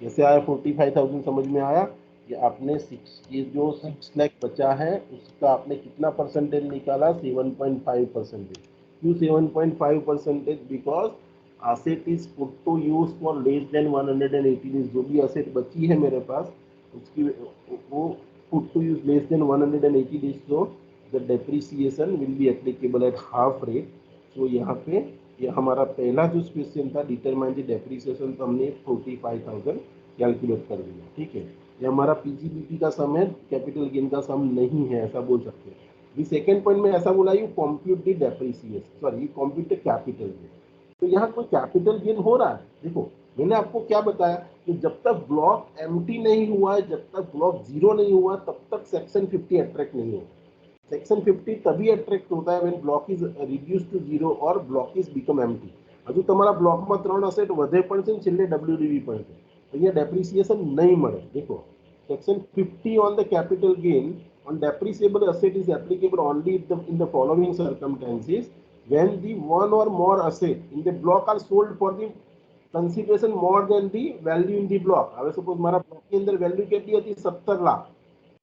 कैसे आया 45,000, समझ में आया? ये आपने ये जो 6 लाख बचा है उसका आपने कितना परसेंटेज निकाला, 7.5%। क्यों 7.5%? Because asset is put to use for less than 180 days. जो भी असेट बची है मेरे पास उसकी वो put to use less than 180 days, so the depreciation will be applicable at half rate. तो यहाँ पे ये हमारा पहला जो क्वेश्चन था डिटरमाइन द डेप्रिसिएशन, तो हमने 45,000 कैलकुलेट कर दिया, ठीक है। ये हमारा पीजीबीपी का सम है, कैपिटल गेन का सम नहीं है, ऐसा बोल सकते हैं। अभी सेकेंड पॉइंट में ऐसा बोला you compute the depreciation, sorry compute the capital gain. तो यहाँ कोई कैपिटल गेन हो रहा है, देखो मैंने आपको क्या बताया कि जब तक ब्लॉक एम्प्टी नहीं हुआ है, जब तक ब्लॉक जीरो नहीं हुआ, तब तक सेक्शन 50 अट्रैक्ट नहीं होगा। सेक्शन 50 तभी अट्रैक्ट होता है when block is reduce to zero और ब्लॉक इज बिकम एम्प्टी। હજુ તમારા બ્લોકમાં 3 અસેટ વધે પણ છે ને છેલ્લે ડબ્લ્યુડીવી પણ છે, અહીંયા ડેપ્રિસિએશન નહીં મળે। देखो section 50 on the capital gain on depreciable asset is applicable only in the following circumstances: when the one or more asset in the block are sold for the consideration more than the value in the block। હવે સપોઝ મારા બ્લોકની અંદર વેલ્યુ કેટલી હતી 17 લાખ,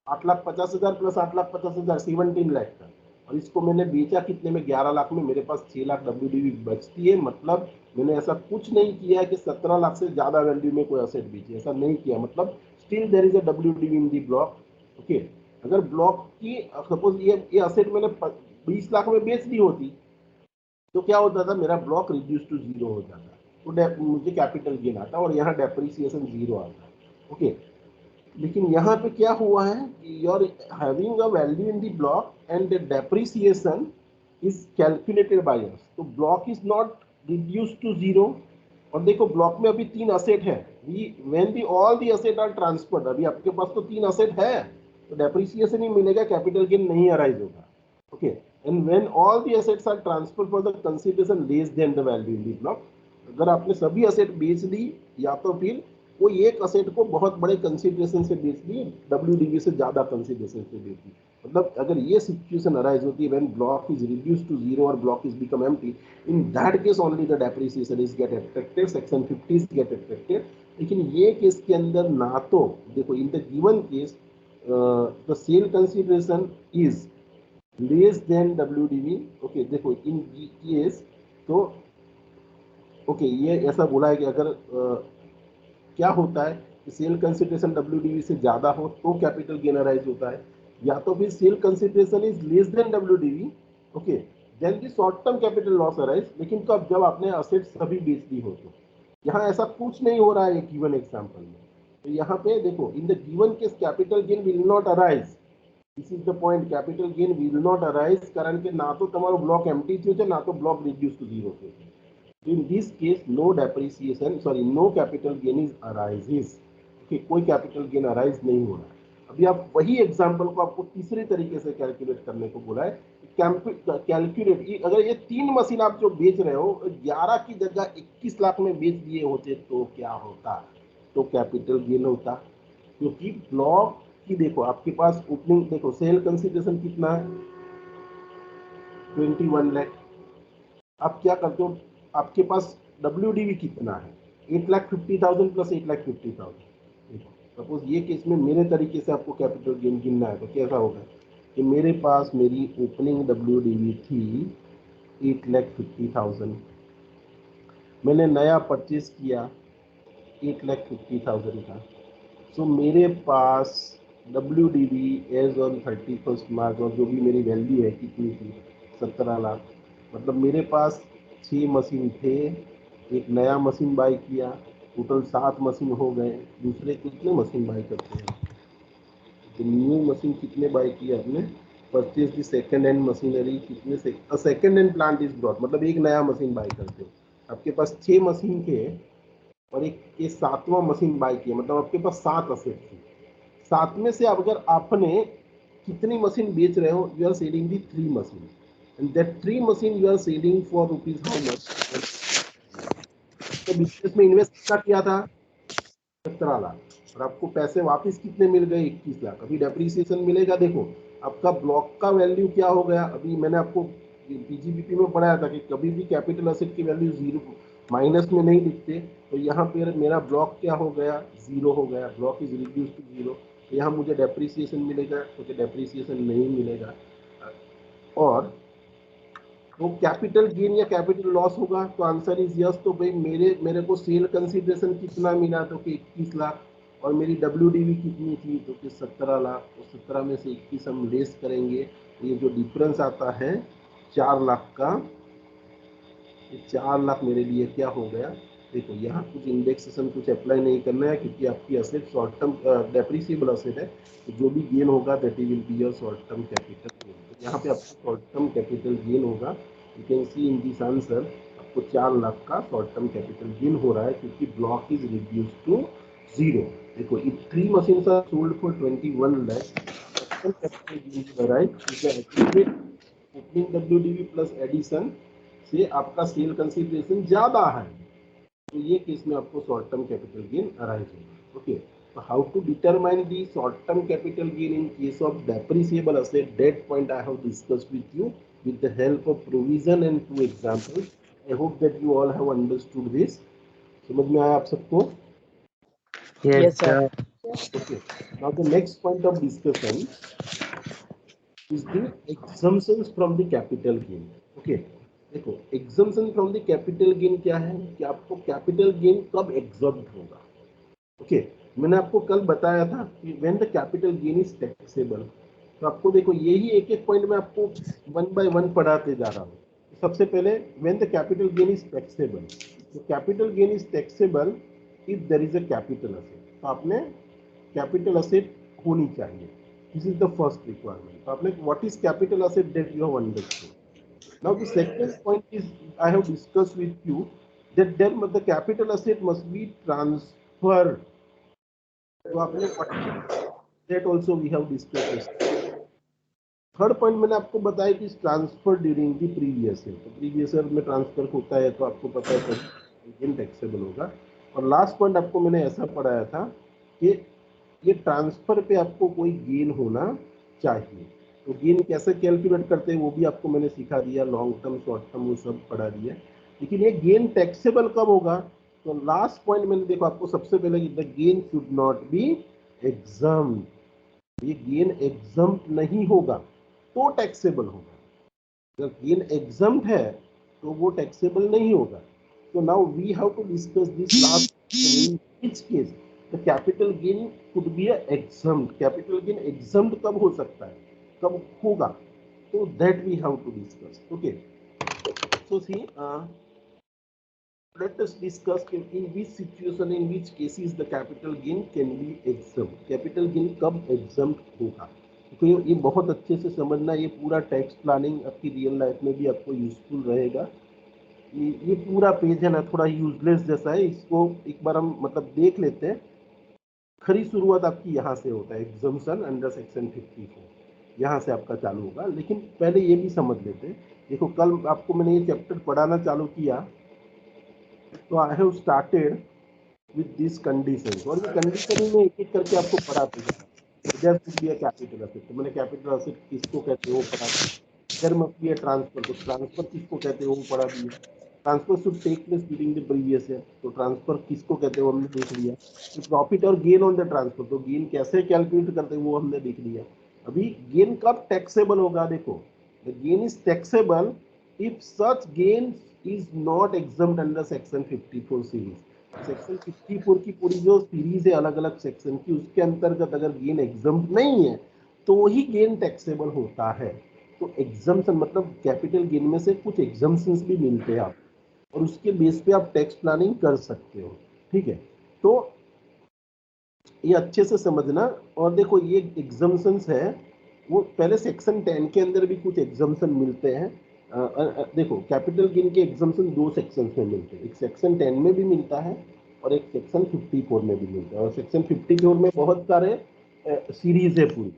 8,50,000 प्लस 8,50,000 17 लाख का, और इसको मैंने बेचा कितने में 11 लाख में, मेरे पास 6 लाख डब्ल्यूडीवी बचती है। मतलब मैंने ऐसा कुछ नहीं किया है कि 17 लाख से ज्यादा वैल्यू में कोई असेट बेची, ऐसा नहीं किया। मतलब still there is a WDV in the block. Okay, अगर ब्लॉक की सपोज ये असेट मैंने 20 लाख में बेच दी होती तो क्या होता था, मेरा ब्लॉक रिड्यूस टू जीरो हो जाता, तो मुझे कैपिटल गेन आता और यहाँ डेप्रिसिएशन जीरो आता। ओके, लेकिन यहाँ पे क्या हुआ है, you are having a value in the block and the depreciation is calculated by us, तो block is not reduce to zero. और देखो ब्लॉक में अभी 3 असेट है, when the all the asset are transferred, अभी आपके पास तो 3 असेट है, तो डेप्रिसिएशन ही मिलेगा, कैपिटल गेन नहीं अराइज होगा। Okay, and when all the assets are transferred for the consideration less than the value in the block, अगर आपने सभी असेट बेच दी या तो फिर कोई एक असेट को बहुत बड़े कंसीडरेशन से बेच दी, डब्ल्यूडीवी से ज्यादा कंसीडरेशन से बेच दी, मतलब अगर ये सिचुएशन अराइज होती है when block is reduce to zero और block is become empty, in that case only the depreciation is get attracted, section 50 is get attracted. लेकिन ये केस के अंदर ना तो देखो in the given case the sale consideration is less than WDV. Okay, देखो इन केस तो ओके ये ऐसा बोला है कि अगर क्या होता है कि सेल कंसिडरेशन डब्ल्यूडीवी से ज्यादा हो तो कैपिटल गेन अराइज होता है, या तो फिर sale consideration is less than WDV, okay, then the short term capital loss arise. लेकिन कब, जब आपने असेट सभी बेच दी हो। तो यहाँ ऐसा कुछ नहीं हो रहा है गिवन एग्जांपल में। तो यहाँ पे देखो in the given case capital gain will not arise, this is the point, capital gain will not arise, कारण के ना तो તમારો બ્લોક એમ્પ્ટી થયો છે, ના તો બ્લોક રિડ્યુસ ટુ 0 થયો છે। In this case, no depreciation, sorry, no capital gain is arises. Okay, कोई capital gain arise नहीं हो रहा है। अभी आप वही एग्जाम्पल को आपको तीसरे तरीके से कैलकुलेट करने को बोला है। कैलकुलेट, अगर ये 3 मशीन आप जो बेच रहे हो 11 की जगह 21 लाख में बेच दिए होते तो क्या होता? तो कैपिटल गेन होता, क्योंकि ब्लॉक की देखो आपके पास ओपनिंग, देखो सेल कंसिडरेशन कितना है, 21 लाख। आप क्या करते हो, आपके पास WDV कितना है, 8,50,000 प्लस 8,50,000। सपोज ये केस में मेरे तरीके से आपको कैपिटल गेन गिनना है तो कैसा होगा कि मेरे पास मेरी ओपनिंग WDV थी 8,50,000, मैंने नया परचेज किया 8,50,000 का। सो मेरे पास WDV एज ऑन 31 मार्च और जो भी मेरी वैल्यू है कितनी थी, 17 लाख। मतलब मेरे पास 6 मशीन थे, एक नया मशीन बाई किया, टोटल 7 मशीन हो गए। दूसरे कितने मशीन बाई करते हैं, तो न्यू मशीन कितने बाई किए आपने, purchase the second hand machinery कितने से, second hand plant is brought, मतलब एक नया मशीन बाई करते हो। आपके पास 6 मशीन थे और एक के 7वां मशीन बाई किया, मतलब आपके पास 7 असेट थी। 7 में से अगर आपने कितनी मशीन बेच रहे हो, you are selling the 3 machine, and that 3 machine you are selling for rupees how much. तो बिजनेस में इन्वेस्ट कितना किया था, 17 लाख, और आपको पैसे वापस कितने मिल गए, 21 लाख। अभी डेप्रीसिएशन मिलेगा, देखो आपका ब्लॉक का वैल्यू क्या हो गया। अभी मैंने आपको PGBP में पढ़ाया था कि कभी भी कैपिटल एसेट की वैल्यू जीरो माइनस में नहीं दिखते, तो यहाँ पे मेरा ब्लॉक क्या हो गया, जीरो हो गया, block is reduce to zero. तो यहाँ मुझे डेप्रीसिएशन मिलेगा, क्योंकि डेप्रीसिएशन नहीं मिलेगा। और तो कैपिटल गेन या कैपिटल लॉस होगा, तो आंसर इज यस। तो भाई मेरे को सेल कंसिडरेशन कितना मिला, तो कि 21 लाख, और मेरी WDV कितनी थी, तो कि 17 लाख। तो 17 में से 21 हम लेस करेंगे, तो ये जो डिफरेंस आता है 4 लाख का, ये 4 लाख मेरे लिए क्या हो गया। देखो यहाँ कुछ इंडेक्सेशन कुछ अप्लाई नहीं करना है, क्योंकि आपकी asset short term depreciable asset है, तो जो भी गेन होगा that will be your short term capital gain. तो यहाँ पे आपको शॉर्ट टर्म कैपिटल गेन होगा, you can C in this answer, आपको 4 लाख का शॉर्ट टर्म कैपिटल गेन हो रहा है, क्योंकि block is reduce to zero. देखो if 3 machines are sold for 21 lakh, capital gain हो रहा है, ओपनिंग WDV प्लस एडिशन से आपका सेल कंसिडरेशन ज्यादा है, तो ये केस में आपको short term capital gain arise होगा। ओके, तो how to determine the short term capital gain in case of depreciable asset, that point I have discussed with you with the help of provision and 2 examples. I hope that you all have understood this. समझ में आया आप सबको? Yes, sir. Okay. Now the next point of discussion is the exemptions from the capital gain. Okay. देखो exemption from the capital gain क्या है कि आपको कैपिटल गेन कब एग्जम्प्ट होगा। ओके, मैंने आपको कल बताया था कि when the capital gain is taxable. तो आपको देखो यही एक एक पॉइंट में आपको 1 बाय 1 पढ़ाते जा रहा हूँ। तो सबसे पहले when the capital gain is taxable, तो capital gain is taxable if there is a capital asset. तो आपने कैपिटल असेट होनी चाहिए, this is the first requirement. तो आपने what is capital asset that you have understood. Now the second point is I have discussed with you that then the capital asset must be transferred. तो आपने that also we have discussed. Third point मैंने आपको बताया कि transfer during the previous year, तो प्रीवियस ईयर में ट्रांसफर होता है तो आपको पता है गेन टैक्सेबल होगा। और लास्ट पॉइंट आपको मैंने ऐसा पढ़ाया था कि ये ट्रांसफर पे आपको कोई गेन होना चाहिए। तो गेन कैसे कैलकुलेट करते हैं वो भी आपको मैंने सिखा दिया, लॉन्ग टर्म शॉर्ट टर्म वो सब पढ़ा दिया। लेकिन ये गेन टैक्सेबल कब होगा, तो लास्ट पॉइंट मैंने देखो आपको सबसे पहले the gain should not be exempt. ये गेन एग्जम्प्ट नहीं होगा तो टैक्सेबल होगा, अगर गेन एग्जम्प्ट है तो वो टैक्सेबल नहीं होगा। तो now we have to discuss this last, in which case the capital gain could be exempt. Capital gain exempt कब हो सकता है, कब होगा, तो that we have to discuss. Okay, so see let us discuss in which situation, in which cases the capital gain can be exempt. Capital gain कब exempt होगा, तो ये बहुत अच्छे से समझना। ये पूरा टैक्स प्लानिंग आपकी रियल लाइफ में भी आपको यूजफुल रहेगा। ये पूरा पेज है ना थोड़ा यूजलेस जैसा है, इसको एक बार हम मतलब देख लेते हैं। खरी शुरुआत आपकी यहाँ से होता है, एग्जम्पशन अंडर सेक्शन 54 यहाँ से आपका चालू होगा। लेकिन पहले ये भी समझ लेते हैं। देखो कल आपको मैंने ये चैप्टर पढ़ाना चालू किया तो I have started with this condition, और ये कंडीशन ही मैं एक एक करके आपको पढ़ाते जाऊंगा। There should be a capital asset, तो मैंने कैपिटल असेट किसको कहते हैं वो पढ़ा दिया। There must be a transfer, तो ट्रांसफर किसको कहते हैं वो पढ़ा दिया। Transfer should take place during the previous year, तो ट्रांसफर किसको कहते हैं वो हमने देख लिया। तो प्रॉफिट और गेन ऑन द ट्रांसफर, तो गेन कैसे कैलकुलेट करते हैं वो हमने देख लिया। अभी गेन कब टैक्सेबल होगा, देखो the gain is taxable if such gain is not exempt under section 54 series. Section 54 की पूरी जो सीरीज है अलग अलग सेक्शन की, उसके अंतर्गत अगर गेन एग्जम्प्ट नहीं है तो ही गेन टैक्सेबल होता है। तो एग्जम्पशन मतलब कैपिटल गेन में से कुछ एग्जम्पशंस भी मिलते हैं आप, और उसके बेस पे आप टैक्स प्लानिंग कर सकते हो। ठीक है, तो ये अच्छे से समझना। और देखो ये एग्जम्पशंस है, वो पहले सेक्शन 10 के अंदर भी कुछ एग्जम्पशन मिलते हैं। देखो कैपिटल गेन के एग्जम्पशन दो सेक्शन में मिलते हैं, एक सेक्शन 10 में भी मिलता है और एक सेक्शन 54 में भी मिलता है। और सेक्शन 54 में बहुत सारे सीरीज है पूरी।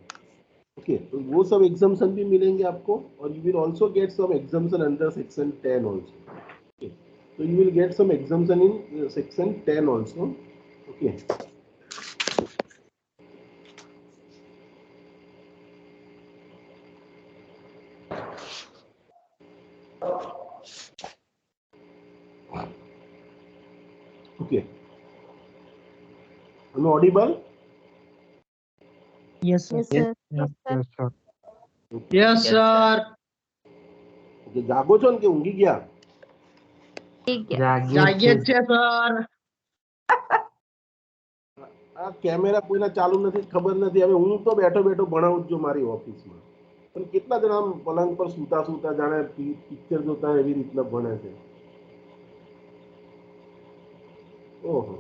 ओके, तो वो सब एग्जम्पशन भी मिलेंगे आपको, और you will also get some exemption under section 10 also. Okay, so you will get some exemption in section 10 also. Okay, okay, am I audible? Yes, sir. Yes, sir. Yes, sir. Yes, sir. Okay. Yes, sir. Okay, जागो છો ને કે ઊંઘી ગયા? ठीक है। જાગીએ જ છે સર. આ કેમેરા કોઈના ચાલુ નથી ખબર નથી, હવે હું તો બેઠો બેઠો ભણાવું જ છું મારી ઓફિસમાં, પણ કેટલા જણા આમ પલંગ પર સૂતા સૂતા જાણે પિક્ચર જોતા એવી રીતના ભણે છે. ओहो,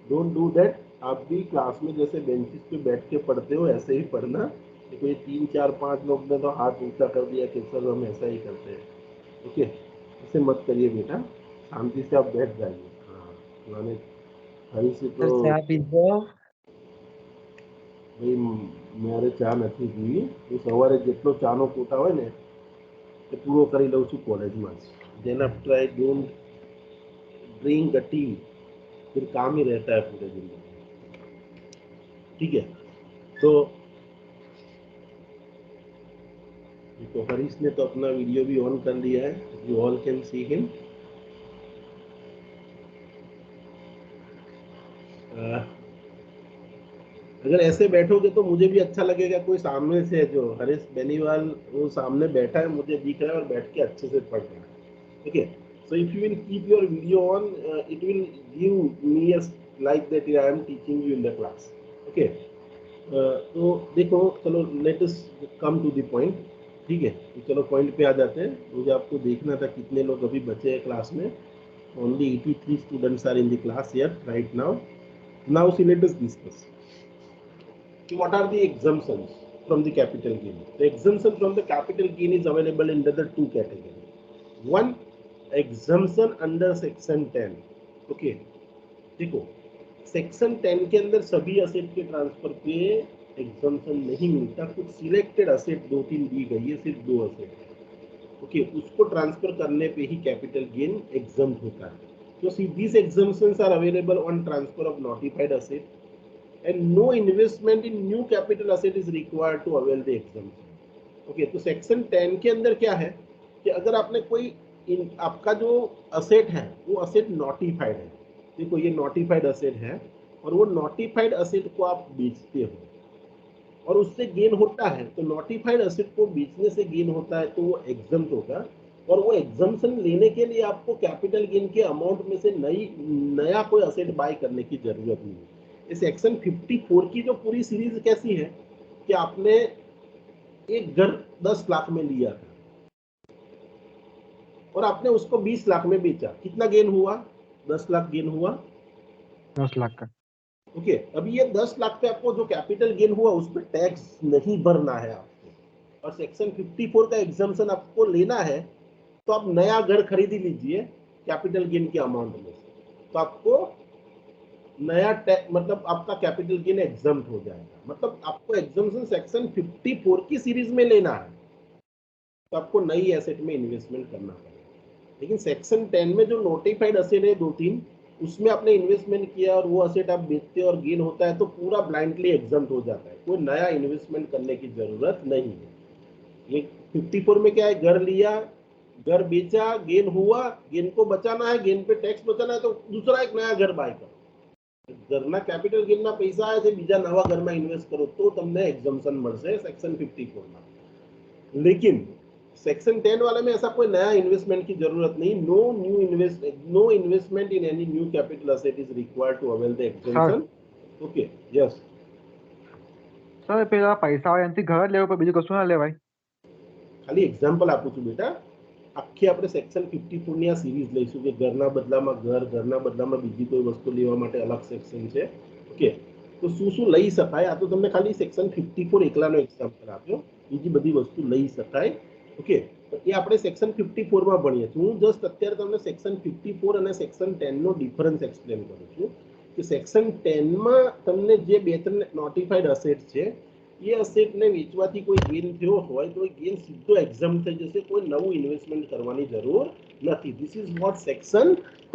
डोंट डू दैट। आप भी क्लास में जैसे बेंचेस पे बैठ के पढ़ते हो ऐसे ही पढ़ना। देखो ये 3 4 5 लोग ने तो हाथ ऊंचा कर दिया कि सर हम ऐसा ही करते हैं। ओके, ऐसे मत करिए बेटा, शांति से आप बैठ जाइए। हाँ, मैंने हरी से Sir, तो ચા પીધો? ભાઈ મારે ચા નથી પીવી, હું સવારે જેટલો ચાનો કોટા હોય ને એ પૂરો કરી લઉં છું કોલેજમાં જ। Then after I don't drink a tea, फिर काम ही रहता है पूरे दिन में। ठीक है, तो देखो हरीश ने तो अपना वीडियो भी ऑन कर लिया है, you all can see him. अगर ऐसे बैठोगे तो मुझे भी अच्छा लगेगा, कोई सामने से जो हरीश बेनीवाल वो सामने बैठा है मुझे दिख रहा है और बैठ के अच्छे से पढ़ रहा है। Okay, so if you will keep your video on it will give me a like that I am teaching you in the class. Okay, तो देखो चलो let us come to the point. ठीक है, तो चलो पॉइंट पे आ जाते हैं। मुझे आपको देखना था कितने लोग अभी बचे हैं क्लास में। Only 83 students are in the class here right now. Now see let us discuss what are the exemptions from the capital gain. The exemption from the capital gain is available under the two categories. One, exemption under section 10. Okay, देखो सेक्शन 10 के अंदर सभी असेट के ट्रांसफर पे एग्जम्पशन नहीं मिलता, कुछ सिलेक्टेड असेट 2-3 दी गई है, सिर्फ 2 असेट है। ओके, उसको ट्रांसफर करने पे ही कैपिटल गेन एग्जम्प्ट होता है। तो this exemptions are available on transfer of notified asset and no investment in new capital asset is required to avail the exemption. Okay, तो सेक्शन 10 के अंदर क्या है कि अगर आपने कोई आपका जो असेट है वो असेट नोटिफाइड है। देखो ये नोटिफाइड असेट है और वो नोटिफाइड असेट को आप बेचते हो और उससे गेन होता है, तो नोटिफाइड असेट को बेचने से गेन होता है तो वो एग्जम्प्ट होगा। और वो एग्जम्पशन लेने के लिए आपको कैपिटल गेन के अमाउंट में से नया कोई असेट बाय करने की जरूरत नहीं है। इस सेक्शन 54 की जो पूरी सीरीज कैसी है कि आपने एक घर 10 लाख में लिया था और आपने उसको 20 लाख में बेचा, कितना गेन हुआ? 10 लाख गेन हुआ। 10 लाख का। ओके, अभी ये 10 लाख पे आपको जो कैपिटल गेन हुआ उस पर टैक्स नहीं भरना है आपको, और सेक्शन 54 का एग्जम्पशन आपको लेना है तो आप नया घर खरीद ही लीजिए कैपिटल गेन के अमाउंट में से, तो आपको नया मतलब आपका कैपिटल गेन एग्जम्प्ट हो जाएगा। मतलब आपको एग्जम्पशन सेक्शन 54 की सीरीज में लेना है तो आपको नई एसेट में इन्वेस्टमेंट करना पड़ेगा। लेकिन सेक्शन 10 में जो नोटिफाइड एसेट है 2-3, उसमें आपने इन्वेस्टमेंट किया और वो एसेट आप बेचते और गेन होता है तो पूरा ब्लाइंडली एग्जम्प्ट हो जाता है, कोई नया इन्वेस्टमेंट करने की जरूरत नहीं है। ये 54 में क्या है, घर लिया, घर बेचा, गेन हुआ, गेन को बचाना है, गेन पे टैक्स बचाना है तो दूसरा एक नया घर बाय करो। ઘરના કેપિટલ ગેઇનના પૈસા આવે છે બીજા નવા ઘરમાં ઇન્વેસ્ટ કરો તો તમને એક્ઝમ્પશન મળશે સેક્શન 54 માં। लेकिन सेक्शन 10 वाले में ऐसा कोई नया इन्वेस्टमेंट की जरूरत नहीं। No investment in any new capital asset is required to avail the exemption. Okay yes sir પેલા પૈસા હોય એનાથી ઘર જ લેવું પડે, બીજું કશું ના લેવાય? ખાલી એક્ઝામ્પલ આપું છું બેટા, આખી આપણે સેક્શન 54 ની આ સિરીઝ લઈશું કે ઘરના બદલામાં ઘર, ઘરના બદલામાં બીજી કોઈ વસ્તુ લેવા માટે અલગ સેક્શન છે। ઓકે તો શું લઈ શકાય, આ તો તમને ખાલી સેક્શન 54 એકલાનો એક્ઝામ્પલ આપ્યો, બીજી બધી વસ્તુ લઈ શકાય। ઓકે તો એ આપણે સેક્શન 54 માં ભણીએ છીએ। હું જસ્ટ અત્યારે તમને સેક્શન 54 અને સેક્શન 10 નો ડિફરન્સ એક્સપ્લેન કરું છું કે સેક્શન 10 માં તમને જે બે ત્રણ નોટિફાઈડ અસેટ છે ये असेट ने वेचवाથી કોઈ ગેઇન થયો હોય તો એ ગેઇન સીધો એક્ઝમ્પ્ટ થઈ જશે, કોઈ નવું ઇન્વેસ્ટમેન્ટ કરવાની જરૂર નથી। This is what section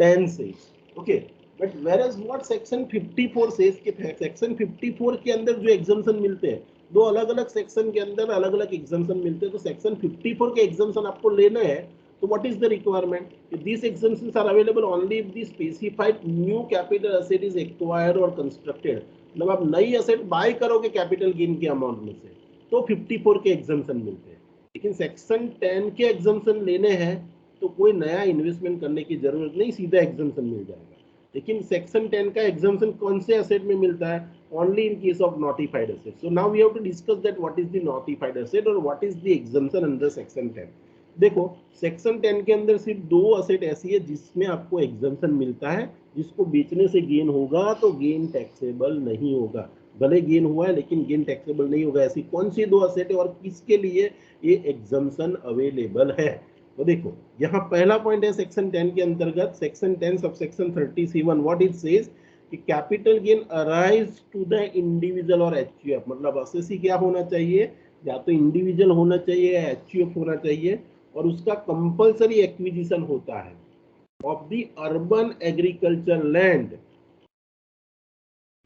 10 says. Okay, but whereas what section 54 says कि section 54 के अंदर जो एग्जम्पशन मिलते हैं, दो अलग-अलग सेक्शन के अंदर अलग-अलग एग्जम्पशन मिलते हैं, तो सेक्शन 54 के एग्जम्पशन आपको लेना है तो what is the requirement? These exemptions are available only if the specified new capital asset is acquired or constructed। मतलब आप नई एसेट बाय करोगे कैपिटल गेन के अमाउंट में से तो 54 के एग्जम्पशन मिलते हैं। लेकिन सेक्शन 10 के एग्जम्पशन लेने हैं तो कोई नया इन्वेस्टमेंट करने की जरूरत नहीं, सीधा एग्जम्पशन मिल जाएगा। लेकिन सेक्शन 10 का एग्जम्पशन कौन से एसेट में मिलता है? Only in case of notified asset. So now we have to discuss that what is the notified asset और what is the exemption under section 10। देखो सेक्शन 10 के अंदर सिर्फ दो असेट ऐसी है जिसमें आपको एग्जम्पशन मिलता है, जिसको बेचने से गेन होगा तो गेन टैक्सेबल नहीं होगा। भले गेन हुआ है लेकिन गेन टैक्सेबल नहीं होगा। ऐसी कौन सी दो असेट है और किसके लिए ये एग्जम्पशन अवेलेबल है? तो देखो यहाँ पहला पॉइंट है सेक्शन 10 के अंतर्गत, section 10 subsection 37 what it says कि capital gain arise to the individual और एचयूएफ। मतलब असेसी क्या होना चाहिए, या तो इंडिविजुअल होना चाहिए या एचयूएफ होना चाहिए, और उसका कंपलसरी एक्विजिशन होता है of the urban agriculture land,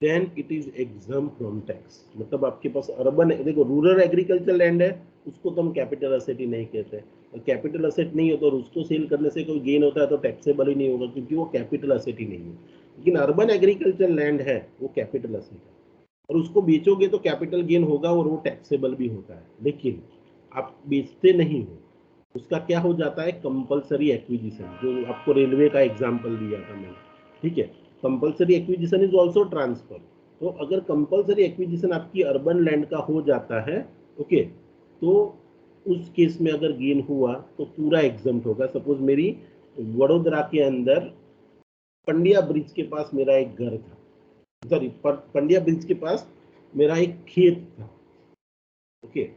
then it is exempt from tax. मतलब आपके पास अर्बन, देखो रूरल एग्रीकल्चर लैंड है उसको तो हम कैपिटल एसेट ही नहीं कहते, और कैपिटल एसेट नहीं होता और उसको सेल करने से कोई गेन होता है तो टैक्सेबल ही नहीं होगा क्योंकि वो कैपिटल एसेट ही नहीं है। लेकिन अर्बन एग्रीकल्चर लैंड है वो कैपिटल एसेट है और उसको बेचोगे तो कैपिटल गेन होगा और वो टैक्सेबल भी होता है। लेकिन आप बेचते नहीं हो, उसका क्या हो जाता है, कंपलसरी एक्विजिशन, जो आपको रेलवे का एग्जांपल दिया था मैंने, ठीक है। Compulsory acquisition is also transfer. तो अगर कंपलसरी एक्विजिशन आपकी अर्बन लैंड का हो जाता है, ओके, तो उस केस में अगर गेन हुआ तो पूरा एग्जम्प्ट होगा। सपोज मेरी वडोदरा के अंदर पंडिया ब्रिज के पास मेरा एक घर था, सॉरी पंडिया ब्रिज के पास मेरा एक खेत था, ओके।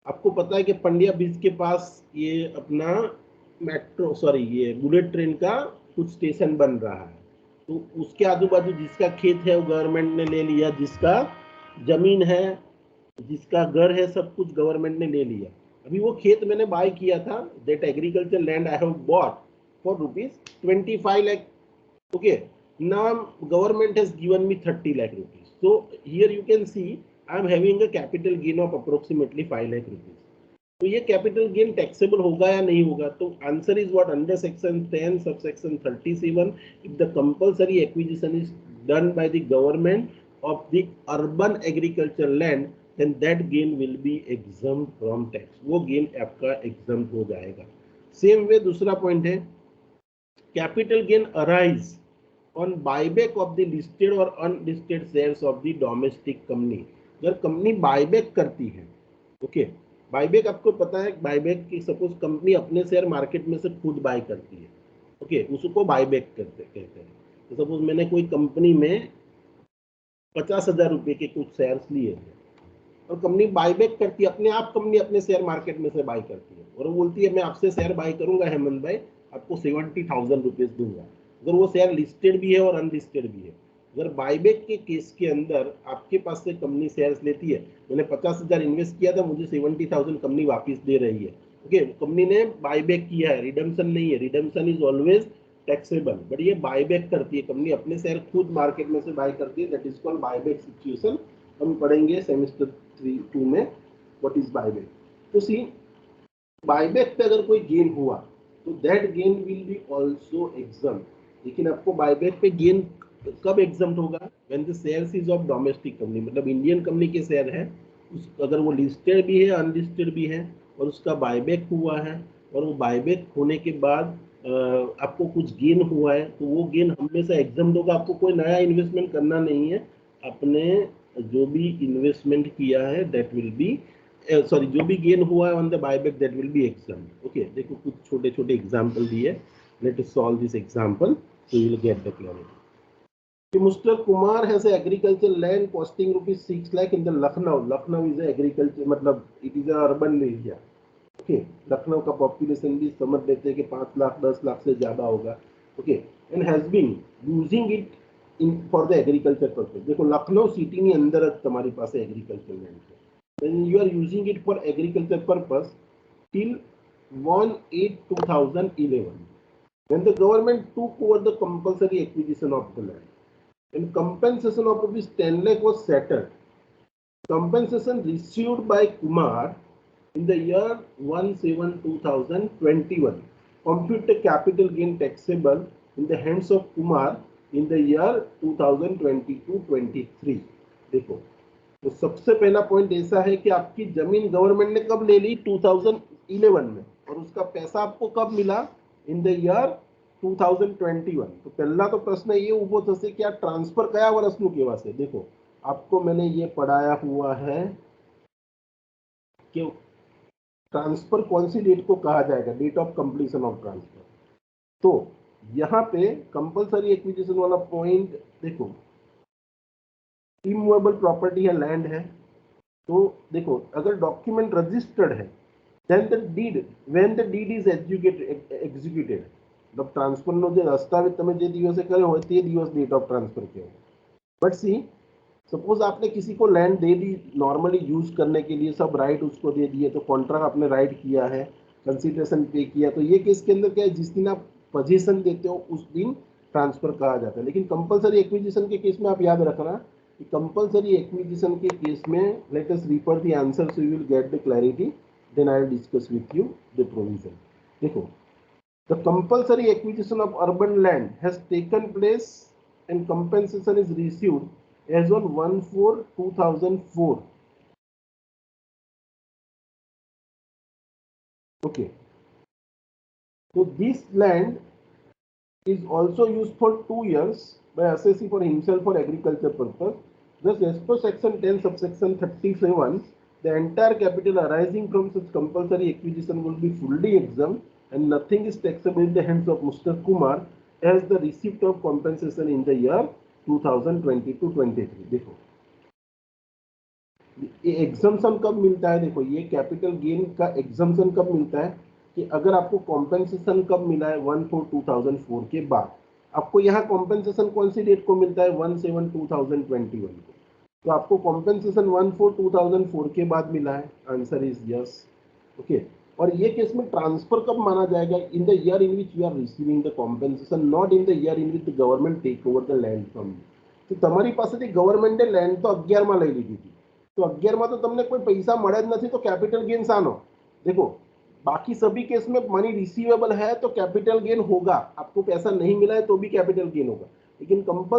आपको पता है कि पंडिया ब्रिज के पास ये अपना मेट्रो, सॉरी ये बुलेट ट्रेन का कुछ स्टेशन बन रहा है, तो उसके आजू बाजू जिसका खेत है वो गवर्नमेंट ने ले लिया, जिसका जमीन है, जिसका घर है, सब कुछ गवर्नमेंट ने ले लिया। अभी वो खेत मैंने बाय किया था, that agriculture land I have bought for ₹25 lakh, okay, now government has given me 30 lakh rupees, so here you can see I am having a capital gain of approximately 5 lakh rupees। तो ये कैपिटल गेन टैक्सेबल होगा या नहीं होगा? तो answer is what, under section 10 subsection 37 if the compulsory acquisition is done by the government of the urban agriculture land, then that gain will be exempt from tax. वो गेन आपका एग्जम्प्ट हो जाएगा। सेम वे दूसरा पॉइंट है, capital gain arise on buyback of the listed और unlisted shares of the domestic company. अगर कंपनी बायबैक करती है, ओके, बायबैक आपको पता है बायबैक की, सपोज कंपनी अपने शेयर मार्केट में से खुद बाय करती है, ओके, उसको बायबैक कहते हैं। तो सपोज मैंने कोई कंपनी में 50,000 रुपए के कुछ शेयर्स लिए थे, और कंपनी बायबैक करती है, अपने आप कंपनी अपने शेयर मार्केट में से बाय करती है और वो बोलती है मैं आपसे शेयर बाय करूंगा हेमंत भाई, आपको 70,000 रुपीज दूंगा। अगर वो शेयर लिस्टेड भी है और अनलिस्टेड भी है। अगर बायबैक के केस के अंदर आपके पास से कंपनी शेयर्स लेती है, मैंने 50,000 इन्वेस्ट किया था, मुझे 70,000 कंपनी वापस दे रही है, ओके, कंपनी ने बायबैक किया है, रिडम्पशन नहीं है, redemption is always taxable, but ये बायबैक करती है कंपनी, अपने शेयर खुद मार्केट में से बाय करती है, that is called buyback situation. हम पढ़ेंगे सेमेस्टर 3-2 में व्हाट इज बायबैक। तो सी बायबैक पे अगर कोई गेन हुआ तो that gain will be also exempt, लेकिन आपको बायबैक पे गेन कब एग्जम्प्ट होगा, when the shares is of domestic company, मतलब इंडियन कंपनी के शेयर है, उस अगर वो लिस्टेड भी है अनलिस्टेड भी है और उसका बायबैक हुआ है और वो बायबैक होने के बाद आपको कुछ गेन हुआ है तो वो गेन हमेशा एग्जम्प्ट होगा, आपको कोई नया इन्वेस्टमेंट करना नहीं है, अपने जो भी इन्वेस्टमेंट किया है दैट विल बी सॉरी जो भी गेन हुआ है on the buyback that will be exempt. Okay, देखो कुछ छोटे छोटे एग्जांपल दिए, let us solve this example so you will get the clarity. Mr. Kumar has a agricultural land costing rupees 6 lakh in the Lucknow. Lucknow is a agriculture, मतलब it is a urban area. Okay, Lucknow का पॉपुलेशन भी समझ लेते हैं कि 5 लाख 10 लाख से ज्यादा होगा। Okay, and has been using it in for the agriculture purpose. देखो लखनऊ सिटी ની અંદર જ તમારી પાસે એગ્રીકલ્ચર લેન્ડ છે, when you are using it for agriculture purpose till 1/8/2011 when the government took over the compulsory acquisition of the land and compensation of rupees 10 lakh was settled. Compensation received by Kumar in the year 1/7/2021 compute the capital gain taxable in the hands of Kumar in the year 2022-23। देखो तो सबसे पहला पॉइंट ऐसा है कि आपकी जमीन गवर्नमेंट ने कब ले ली, 2011 में, और उसका पैसा आपको कब मिला, इन द ईयर 2021। तो पहला तो प्रश्न ये उभो थशे कि आ ट्रांसफर कया वर्षनु कहेवाशे। देखो आपको मैंने ये पढ़ाया हुआ है कि ट्रांसफर कौन सी डेट को कहा जाएगा, date of completion of transfer. तो यहाँ पे कंपलसरी एक्विजिशन वाला पॉइंट देखो, इमूवेबल प्रॉपर्टी है, लैंड है, तो देखो अगर डॉक्यूमेंट रजिस्टर्ड है then the deed when the deed is executed मतलब ट्रांसफर નો જે દસ્તાવેજ તમે જે દિવસે કર્યો હોય તે દિવસ ડેટ ઓફ ટ્રાન્સફર કહેવાય। बट सी सपोज आपने किसी को लैंड दे दी नॉर्मली यूज करने के लिए, सब राइट उसको दे दिए, तो कॉन्ट्रैक्ट आपने राइट किया है, कंसिडरेशन पे किया, तो ये केस के अंदर क्या है, जिस दिन आप पोजीशन देते हो उस दिन ट्रांसफर कहा जाता है। लेकिन कंपलसरी एक्विजिशन के केस में आप याद रखना कि कंपलसरी एक्विजिशन के केस में let us refer the answer so you will get the clarity, then I will discuss with you the provision। देखो the compulsory acquisition of urban land has taken place and compensation is received as on 1/4/2004। okay, so this land is also used for 2 years by assessee for himself for agriculture purpose। Thus as per section 10 subsection 37 the entire capital arising from such compulsory acquisition will be fully exempt and nothing is taxable in the hands of Mr. Kumar as the receipt of compensation in the year 2022-23। देखो ये एग्जम्पशन कब मिलता है, देखो ये कैपिटल गेन का एग्जम्पशन कब मिलता है कि अगर आपको कॉम्पेंसेशन कब मिला है 1/4/2004 के बाद, आपको यहाँ कॉम्पेंसेशन कौन सी डेट को मिलता है 1/7/2021 को, तो आपको कॉम्पेंसेशन 1/4/2004 के बाद मिला है, आंसर इज यस। ओके, और ये केस में ट्रांसफर कब माना जाएगा, in the year in which you are receiving the compensation, not in the year in which the government take over the land from you. तो તમારી પાસેથી ગવર્મેન્ટે લેન્ડ તો 11 માં લઈ લીધી હતી, तो 11 માં તો તમને કોઈ પૈસા મળે જ નથી, તો કેપિટલ गेन શાનો, देखो बाकी सभी केस में मनी रिसीवेबल है तो कैपिटल गेन होगा, आपको पैसा नहीं मिला है तो भी कैपिटल गेन होगा, लेकिन कंपल्सरी